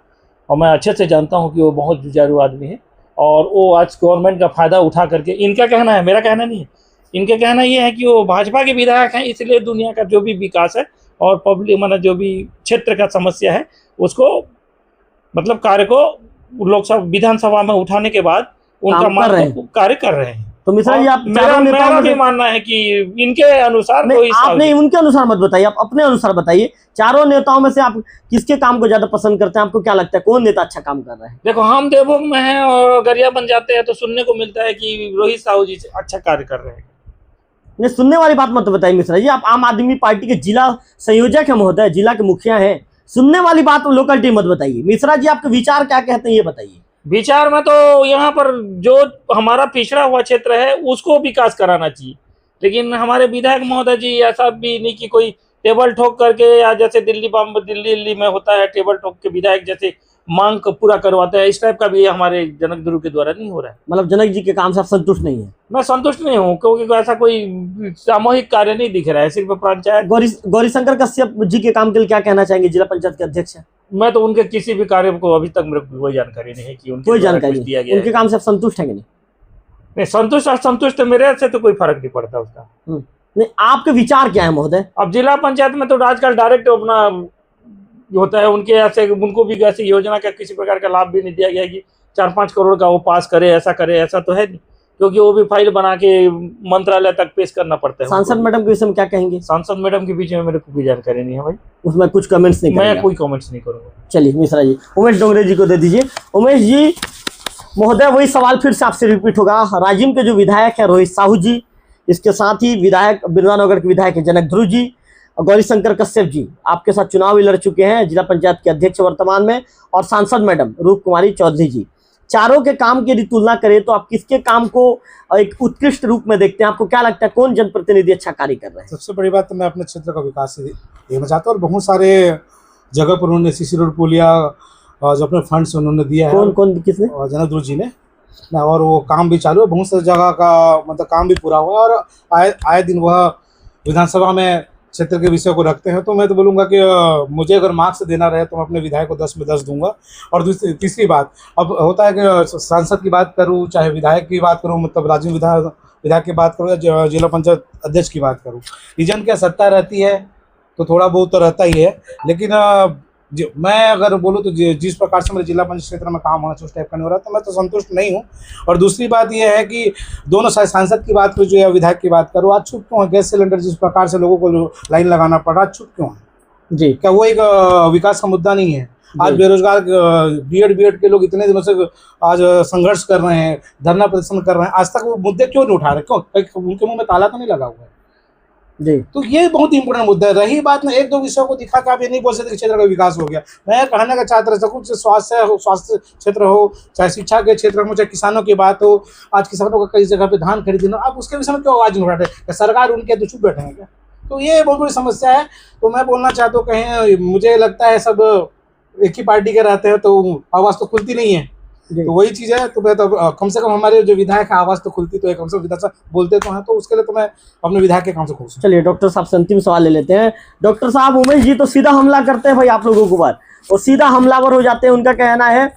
और मैं अच्छे से जानता हूँ कि वो बहुत जुझारू आदमी है, और वो आज गवर्नमेंट का फ़ायदा उठा करके, इनका कहना है, मेरा कहना नहीं है, इनका कहना ये है कि वो भाजपा के विधायक हैं, इसलिए दुनिया का जो भी विकास है और पब्लिक मतलब जो भी क्षेत्र का समस्या है उसको मतलब कार्य को लोकसभा विधानसभा में उठाने के बाद उनका कार्य कर रहे हैं। तो मिश्रा जी, आप मेरा भी मानना है कि इनके अनुसार आप नहीं, उनके अनुसार मत बताइए, आप अपने अनुसार बताइए। चारों नेताओं में से आप किसके काम को ज्यादा पसंद करते हैं? आपको क्या लगता है कौन नेता अच्छा काम कर रहा है? देखो, हम देवभोग में हैं और गरिया बन जाते हैं तो सुनने को मिलता है कि रोहित साहू जी अच्छा कार्य कर रहे हैं। नहीं, सुनने वाली बात मत बताइए मिश्रा जी, आप आम आदमी पार्टी के जिला संयोजक है महोदय, जिला के मुखिया हैं, सुनने वाली बात लोकलिटी मत बताइए। मिश्रा जी, आपके विचार क्या कहते हैं ये बताइए। विचार में तो यहाँ पर जो हमारा पिछड़ा हुआ क्षेत्र है उसको विकास कराना चाहिए, लेकिन हमारे विधायक महोदय जी ऐसा भी नहीं कि कोई टेबल ठोक करके, या जैसे दिल्ली में होता है टेबल ठोक के विधायक जैसे मांग को पूरा करवाते हैं, इस टाइप का भी हमारे जनक ध्रुव के द्वारा नहीं हो रहा है। मतलब जनक जी के काम से आप संतुष्ट नहीं है? मैं संतुष्ट नहीं हूँ, क्योंकि ऐसा कोई सामूहिक कार्य नहीं दिख रहा है, सिर्फ पंचायत। गौरीशंकर कश्यप जी के काम के लिए क्या कहना चाहेंगे? जिला पंचायत के अध्यक्ष हैं। मैं तो उनके किसी भी कार्य को अभी तक मेरे को कोई जानकारी नहीं है कि कोई जानकारी दिया गया, उनके काम से आप संतुष्ट है कि नहीं? संतुष्ट असंतुष्ट मेरे से तो कोई फर्क नहीं पड़ता उसका। नहीं, आपके विचार क्या है महोदय? अब जिला पंचायत में तो आजकल डायरेक्ट अपना होता है, उनके ऐसे उनको भी ऐसी योजना का किसी प्रकार का लाभ भी नहीं दिया गया कि 4-5 करोड़ का वो पास करे, ऐसा करे, ऐसा तो है नहीं, क्योंकि वो भी फाइल बना के मंत्रालय तक पेश करना पड़ता है। सांसद मैडम के विषय में क्या कहेंगे? सांसद मैडम के बीच में मेरे को कोई जानकारी नहीं है भाई, उसमें कुछ कमेंट्स नहीं, मैं कोई कमेंट्स नहीं करूँगा। चलिए मिश्रा जी, उमेश डोंगरे जी को दे दीजिए। उमेश जी महोदय, वही सवाल फिर से आपसे रिपीट होगा। राजिम के जो विधायक है रोहित साहू जी, इसके साथ ही विधायक बिरनानगर के विधायक है जनक ध्रुव जी, और गौरीशंकर कश्यप जी आपके साथ चुनाव भी लड़ चुके हैं, जिला पंचायत के अध्यक्ष वर्तमान में, और सांसद मैडम रूप कुमारी चौधरी जी। चारों के काम की यदि तुलना करें तो आप किसके काम को एक उत्कृष्ट रूप में देखते हैं? आपको क्या लगता है कौन जनप्रतिनिधि अच्छा कार्य कर रहे हैं? सबसे बड़ी बात तो मैं अपने क्षेत्र का विकास देखना चाहता हूँ, और बहुत सारे जगह पर उन्होंने सीसी रोड पुलिया जो अपने फंड से उन्होंने दिया है। कौन किसने? जनक ध्रुव जी ने, और वो काम भी चालू है, बहुत सारी जगह का मतलब काम भी पूरा हुआ, और आए दिन वह विधानसभा में क्षेत्र के विषय को रखते हैं। तो मैं तो बोलूँगा कि मुझे अगर मार्क्स देना रहे तो मैं अपने विधायक को 10 में 10 दूंगा। और तीसरी बात, अब होता है कि सांसद की बात करूँ चाहे विधायक की बात करूँ, मतलब राज्य विधायक की बात करूँ या जिला पंचायत अध्यक्ष की बात करूँ, रीजन क्या सत्ता रहती है तो थोड़ा बहुत तो रहता ही है, लेकिन मैं अगर बोलूँ तो जिस प्रकार से मेरे जिला पंचायत क्षेत्र में काम होना चाहिए उस टाइप का नहीं हो रहा, तो मैं तो संतुष्ट नहीं हूँ। और दूसरी बात यह है कि दोनों सांसद की बात करूँ जो या विधायक की बात करूँ, आज छूट क्यों है? गैस सिलेंडर जिस प्रकार से लोगों को लाइन लगाना पड़ा, छूट क्यों है जी? क्या वो एक विकास का मुद्दा नहीं है? आज बेरोजगार बीएड के लोग इतने दिनों से आज संघर्ष कर रहे हैं, धरना प्रदर्शन कर रहे हैं, आज तक वो मुद्दे क्यों नहीं उठा रहे? क्यों? उनके मुँह में ताला तो नहीं लगा हुआ है जी। तो ये बहुत इंपोर्टेंट मुद्दा है। रही बात में एक दो विषयों को दिखा के आप ये नहीं बोल सकते कि क्षेत्र का विकास हो गया। मैं कहने का चाहता रहता हूँ, स्वास्थ्य क्षेत्र हो, चाहे शिक्षा के क्षेत्र हो, चाहे किसानों की बात हो, आज किसानों का कई जगह पे धान खरीदना, आप उसके विषय में क्यों आवाज नहीं उठाते? सरकार उनके तो चुप बैठे हैं क्या? तो ये बहुत बड़ी समस्या है। तो मैं बोलना चाहता हूँ, कहीं मुझे लगता है सब एक ही पार्टी के रहते हैं तो आवाज़ तो खुलती नहीं है, तो वही चीज़ है। तो मैं तो कम से कम हमारे जो विधायक है आवाज़ तो खुलती तो है, कम से कम विधायक बोलते तो हैं, तो उसके लिए तो मैं अपने विधायक के काम से खुश हूँ। चलिए डॉक्टर साहब से अंतिम सवाल ले लेते हैं। डॉक्टर साहब, उमेश जी तो सीधा हमला करते हैं भाई आप लोगों के ऊपर, और सीधा हमलावर हो जाते हैं। उनका कहना है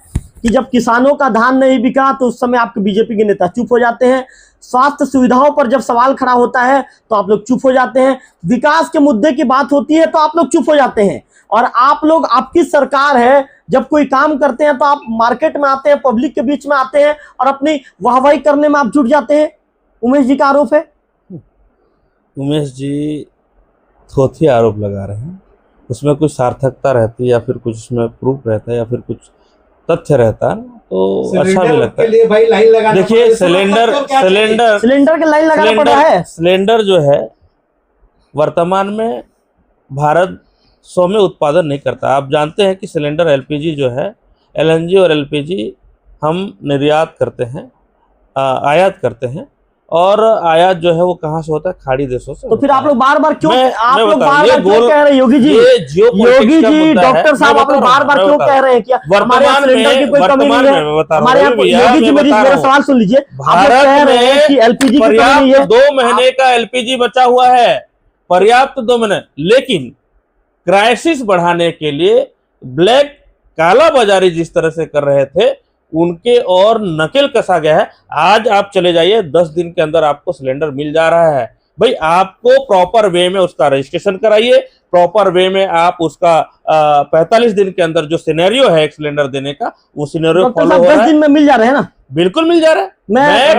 कि जब किसानों का धान नहीं बिका तो उस समय आपके बीजेपी के नेता चुप हो जाते हैं, स्वास्थ्य सुविधाओं पर जब सवाल खड़ा होता है तो आप लोग चुप हो जाते हैं, विकास के मुद्दे की बात होती है तो आप लोग चुप हो जाते हैं, और आप लोग, आपकी सरकार है, जब कोई काम करते हैं तो आप मार्केट में आते हैं, पब्लिक के बीच में आते हैं और अपनी वाहवाही करने में आप जुट जाते हैं। उमेश जी का आरोप है। उमेश जी थोथी आरोप लगा रहे हैं, उसमें कुछ सार्थकता रहती है या फिर कुछ उसमें प्रूफ रहता है या फिर कुछ तथ्य रहता है तो अच्छा भी लगता है। लिए भाई लाइन लगाना देखिए पड़ा, इसमें सिलेंडर तथ्य और क्या चाहिए? सिलेंडर सिलेंडर की लाइन लगाना पड़ रहा है। सिलेंडर जो है वर्तमान में भारत 100 में उत्पादन नहीं करता। आप जानते हैं कि सिलेंडर एलपीजी जो है, एलएनजी और एलपीजी हम निर्यात करते हैं, आयात करते हैं, और आयात जो है वो कहाँ से होता है? खाड़ी देशों से। तो फिर आप लोग बार बार क्यों मैं लोग बता रहा बार हूं, बार क्यों कह रहे हैं योगी जी, ये जियोपॉलिटिक्स का मुद्दा है। डॉक्टर साहब आप लोग बार बार क्यों कह रहे हैं कि हमारे यहाँ सिलेंडर की कोई कमी नहीं है? हमारे यहाँ योगी जी मेरा सवाल सुन लीजिए, आप लोग कह रहे हैं कि एलपीजी की कमी नहीं है। 2 महीने का एलपीजी बचा हुआ है, पर्याप्त 2 महीने, लेकिन क्राइसिस बढ़ाने के लिए ब्लैक काला बाजारी जिस तरह से कर रहे थे उनके और नकेल कसा गया है। आज आप चले जाइए, 10 दिन के अंदर आपको सिलेंडर मिल जा रहा है। भाई आपको प्रॉपर वे में उसका रजिस्ट्रेशन कराइए, प्रॉपर वे में आप उसका 45 दिन के अंदर जो सिनेरियो है एक सिलेंडर देने का, वो सिनेरियो फॉलो हो रहा है। 10 दिन में मिल जा रहे हैं ना? बिल्कुल मिल जा रहा है। मैं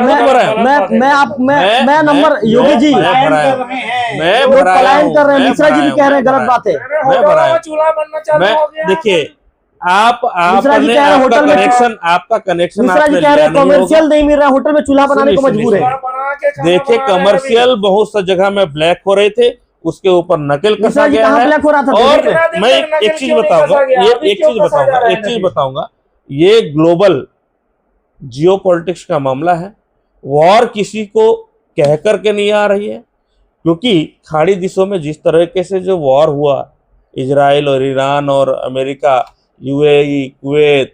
नंबर योगी जी मैं पलायन कर रहे हैं, मिश्रा जी भी कह रहे हैं गलत बात है। मैं भराया चूल्हा बनना चालू हो गया। देखिए मिश्रा जी कह रहे हैं होटल में, आपका कनेक्शन मिश्रा जी कह रहे हैं कमर्शियल नहीं मिल रहा, होटल में चूल्हा बनाने को मजबूर है। देखिए कमर्शियल बहुत सा जगह में ब्लैक हो रहे थे, उसके ऊपर नकल कसा गया है। ब्लैक हो रहा था? और मैं एक चीज बताऊंगा, एक चीज बताऊंगा, ये ग्लोबल जियोपॉलिटिक्स का मामला है। वॉर किसी को कह करके नहीं आ रही है, क्योंकि खाड़ी देशों में जिस तरीके से जो वॉर हुआ, इजराइल और ईरान और अमेरिका, यूएई, कुवैत,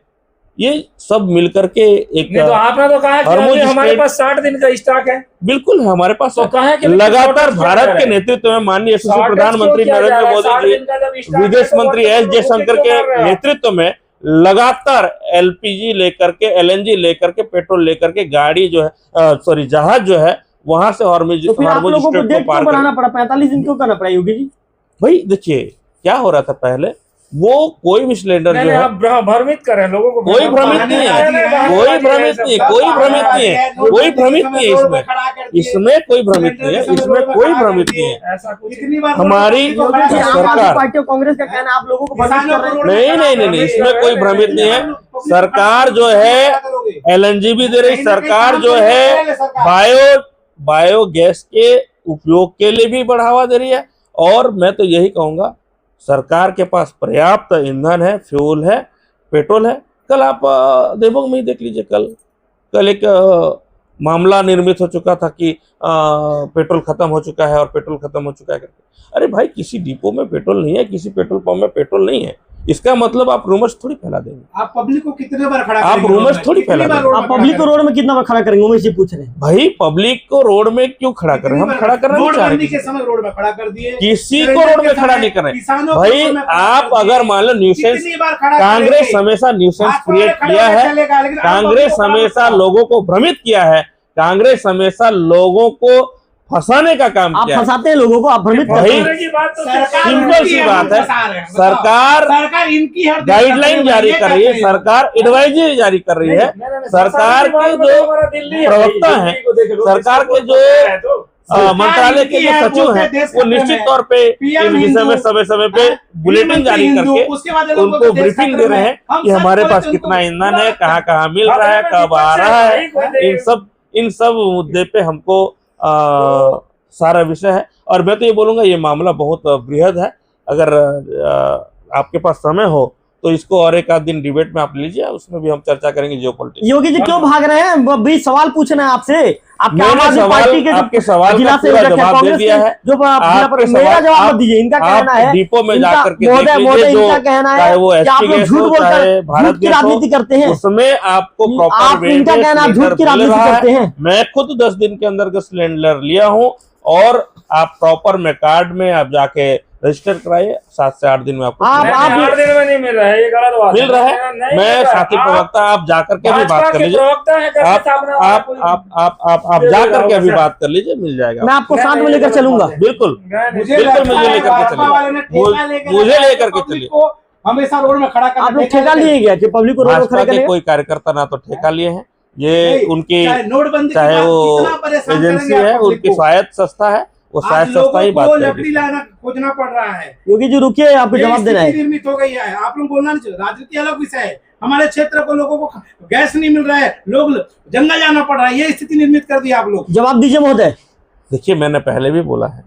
ये सब मिलकर के एक नहीं, तो आपने तो कहा कि हमारे पास 60 दिन का स्टॉक है। बिल्कुल है हमारे पास, तो कहा कि लगातार भारत के नेतृत्व में माननीय यशस्वी प्रधानमंत्री नरेंद्र मोदी जी, विदेश मंत्री एस जयशंकर के नेतृत्व में लगातार एलपीजी लेकर के, एलएनजी लेकर के, पेट्रोल लेकर के गाड़ी जो है जहाज जो है वहां से हॉर्मुज स्ट्रेट को पार बनाना पड़ा। 45 दिन क्यों करना पड़ा योगी जी? भाई देखिए क्या हो रहा था पहले, वो कोई भी सिलेंडर जो है भ्रमित करें लोगों को, कोई भ्रमित नहीं है, कोई भ्रमित नहीं है, कोई भ्रमित नहीं है, कोई भ्रमित नहीं है इसमें कोई भ्रमित नहीं है, इसमें कोई भ्रमित नहीं है। ऐसा कुछ हमारी सरकार, पार्टी और कांग्रेस का कहना आप लोगों को भ्रमित कर रहे हैं। नहीं, इसमें कोई भ्रमित नहीं है। सरकार जो है एलएनजी भी दे रही, सरकार जो है बायोगैस के उपयोग के लिए भी बढ़ावा दे रही है। और मैं तो यही कहूंगा, सरकार के पास पर्याप्त ईंधन है, फ्यूल है, पेट्रोल है। कल आप देवों में ही देख लीजिए, कल एक मामला निर्मित हो चुका था कि पेट्रोल खत्म हो चुका है और पेट्रोल खत्म हो चुका है करके। अरे भाई, किसी डिपो में पेट्रोल नहीं है, किसी पेट्रोल पंप में पेट्रोल नहीं है, इसका मतलब आप रूमर्स थोड़ी फैला देंगे। आप पब्लिक को कितने बार खड़ा आप रूमर्स थोड़ी फैला देंगे। आप पब्लिक को रोड में कितना बार खड़ा करेंगे, उमेश जी पूछ रहे हैं। भाई पब्लिक को रोड में क्यों खड़ा कर रहे हैं? हम खड़ा करना नहीं चाह रहे, के समय रोड में खड़ा कर दिए, किसी को रोड में खड़ा नहीं कर रहे। भाई आप अगर मान लो न्यूसेंस, कांग्रेस हमेशा न्यूसेंस क्रिएट किया है, कांग्रेस हमेशा लोगों को भ्रमित किया है, कांग्रेस हमेशा लोगों को फंसाने का काम किया। आप फंसाते हैं लोगों को, आप भ्रमित करते हैं। सिंपल सी बात है, सरकार इनकी गाइडलाइन जारी कर रही है, सरकार एडवाइजरी जारी कर रही है। सरकार के जो प्रवक्ता हैं, सरकार के जो मंत्रालय के जो सचिव हैं, वो निश्चित तौर पे इन विषय में समय समय पे बुलेटिन जारी करके उनको ब्रीफिंग दे रहे हैं कि हमारे पास कितना ईंधन है, कहाँ कहाँ मिल रहा है, कब आ रहा है। इन सब मुद्दे पे हमको सारा विषय है। और मैं तो ये बोलूंगा, ये मामला बहुत बृहद है। अगर आपके पास समय हो तो इसको और एक आध दिन डिबेट में आप लीजिए, उसमें भी हम चर्चा करेंगे जियोपॉलिटिक्स। योगी जी क्यों भाग रहे हैं? भी सवाल पूछना है आपसे। आपके सवाल जिला से जवाब दे दिया है, जो मेरा जवाब दीजिए। इनका कहना है डिपो में जाकर के इनका कहना है वो आप लोग झूठ बोलकर भारत की राजनीति करते हैं, उसमें आपको प्रॉपर वे इनका कहना आप झूठ की राजनीति करते हैं। मैं खुद 10 दिन के अंदर सिलेंडर लिया हूँ, और आप प्रॉपर में कार्ड में आप जाके रजिस्टर कराइए, 7 से 8 दिन में आपको 8 दिन में नहीं मिल रहा है, ये गलत बात मिल रहा है। मैं साथी प्रवक्ता, आप जाकर के भी बात कर लीजिए, आप जाकर के अभी बात कर लीजिए, मिल जाएगा। मैं आपको साथ में लेकर चलूंगा। बिल्कुल मुझे लेकर के चलिए, मुझे लेकर के चलिए। हमेशा रोड में खड़ा कर। आप लोग ठेका लिए गया कि पब्लिक को रोड में खड़ा करेंगे? कोई कार्यकर्ता ना तो ठेका लिए हैं, ये उनकी नोटबंदी चाहे वो एजेंसी है, उनकी स्वायत्त संस्था है, वो आज शायद सस्ता लोगों ही बात को करेगी। लकड़ी लाना खोजना पड़ रहा है। योगी जी रुकिए, आपको ये जवाब देना स्थिति है। निर्मित हो गई है। आप लोग बोलना नहीं चाहिए। राजनीति अलग विषय है। हमारे क्षेत्र को लोगों को गैस नहीं मिल रहा है, लोग जंगल जाना पड़ रहा है, ये स्थिति निर्मित कर दी आप लोग। जवाब दीजिए महोदय। देखिए, मैंने पहले भी बोला है,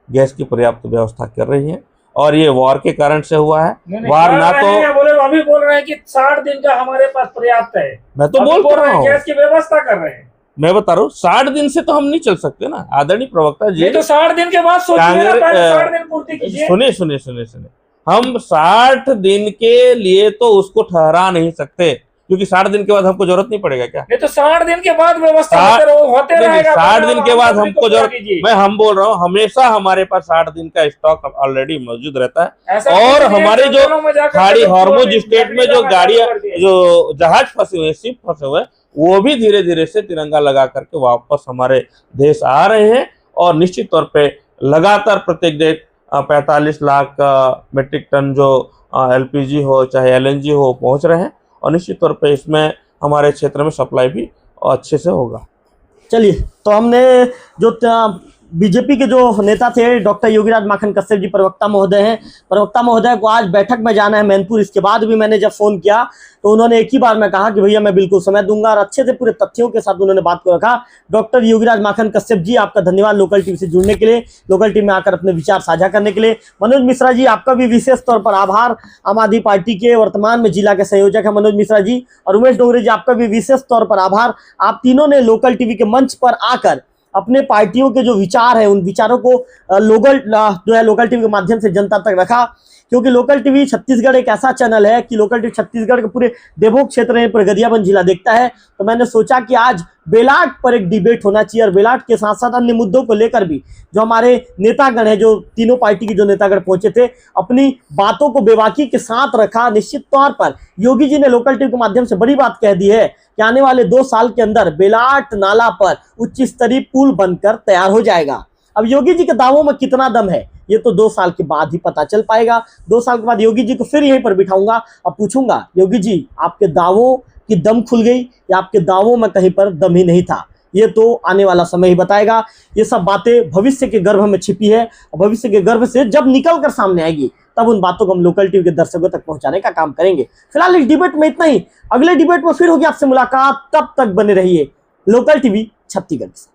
गैस की पर्याप्त व्यवस्था कर रही है और ये वॉर के कारण से हुआ है। वॉर ना तो बोले अभी बोल रहे हैं कि 60 दिन का हमारे पास पर्याप्त है। मैं तो अभी बोल बोल रहे रहा हैं हूँ, गैस की व्यवस्था कर रहे हैं। मैं बता रहा हूँ 60 दिन से तो हम नहीं चल सकते ना आदरणीय प्रवक्ता जी। ये तो 60 दिन के बाद सोचिए ना, कांग्रेस- पहले 60 दिन पूर्ति कीजिए। सुनिए, हम 60 दिन के लिए तो उसको ठहरा नहीं सकते, क्योंकि 60 दिन के बाद हमको जरूरत नहीं पड़ेगा क्या? नहीं तो 60 दिन के बाद व्यवस्था होते नहीं, रहेगा। 60 दिन के बाद हमको जरूरत, कीजिए। हम बोल रहा हूँ हमेशा हमारे पास 60 दिन का स्टॉक ऑलरेडी मौजूद रहता है। ऐसा और कुछ नहीं है, हमारे जो जंगलों में जाकर खाड़ी के हॉर्मोज जो स्टेट में जो लकड़ी गाड़ियां, कर दिए। जो जहाज फंसे हुए, शिप फंसे हुए, वो भी धीरे धीरे से तिरंगा लगा करके वापस हमारे देश आ रहे हैं। और निश्चित तौर पे लगातार प्रत्येक दिन 45 लाख मीट्रिक टन जो LPG हो चाहे LNG हो पहुंच रहे हैं। और निश्चित तौर पे इसमें हमारे क्षेत्र में सप्लाई भी अच्छे से होगा। चलिए, तो हमने जो बीजेपी के जो नेता थे डॉक्टर योगीराज माखन कश्यप जी प्रवक्ता महोदय हैं, प्रवक्ता महोदय को आज बैठक में जाना है मैनपुर। इसके बाद भी मैंने जब फोन किया तो उन्होंने एक ही बार में कहा कि भैया मैं बिल्कुल समय दूंगा, और अच्छे से पूरे तथ्यों के साथ उन्होंने बात को रखा। डॉक्टर योगीराज माखन कश्यप जी, आपका धन्यवाद लोकल टीवी से जुड़ने के लिए, लोकल टीवी में आकर अपने विचार साझा करने के लिए। मनोज मिश्रा जी, आपका भी विशेष तौर पर आभार। आम आदमी पार्टी के वर्तमान में जिला के संयोजक है मनोज मिश्रा जी। और उमेश डोगरे जी, आपका भी विशेष तौर पर आभार। आप तीनों ने लोकल टीवी के मंच पर आकर अपने पार्टियों के जो विचार है उन विचारों को लोकल टीवी के माध्यम से जनता तक रखा। क्योंकि लोकल टीवी छत्तीसगढ़ एक ऐसा चैनल है कि लोकल टीवी छत्तीसगढ़ के पूरे देवभोग क्षेत्र में प्रगतियाबंद जिला देखता है। तो मैंने सोचा कि आज बेलाट पर एक डिबेट होना चाहिए, और बेलाट के साथ साथ अन्य मुद्दों को लेकर भी जो हमारे नेतागण हैं, जो तीनों पार्टी के जो नेतागण पहुंचे थे, अपनी बातों को बेबाकी के साथ रखा। निश्चित तौर पर योगी जी ने लोकल टीवी के माध्यम से बड़ी बात कह दी है कि आने वाले 2 साल के अंदर बेलाट नाला पर उच्च स्तरीय पुल बनकर तैयार हो जाएगा। अब योगी जी के दावों में कितना दम है ये तो 2 साल के बाद ही पता चल पाएगा। 2 साल के बाद योगी जी को फिर यहीं पर बिठाऊंगा और पूछूंगा, योगी जी आपके दावों की दम खुल गई या आपके दावों में कहीं पर दम ही नहीं था? ये तो आने वाला समय ही बताएगा। ये सब बातें भविष्य के गर्भ में छिपी है, और भविष्य के गर्भ से जब निकल कर सामने आएगी तब उन बातों को हम लोकल टीवी के दर्शकों तक पहुंचाने का काम करेंगे। फिलहाल इस डिबेट में इतना ही। अगले डिबेट में फिर होगी आपसे मुलाकात, तब तक बने रहिए लोकल टीवी छत्तीसगढ़ के साथ।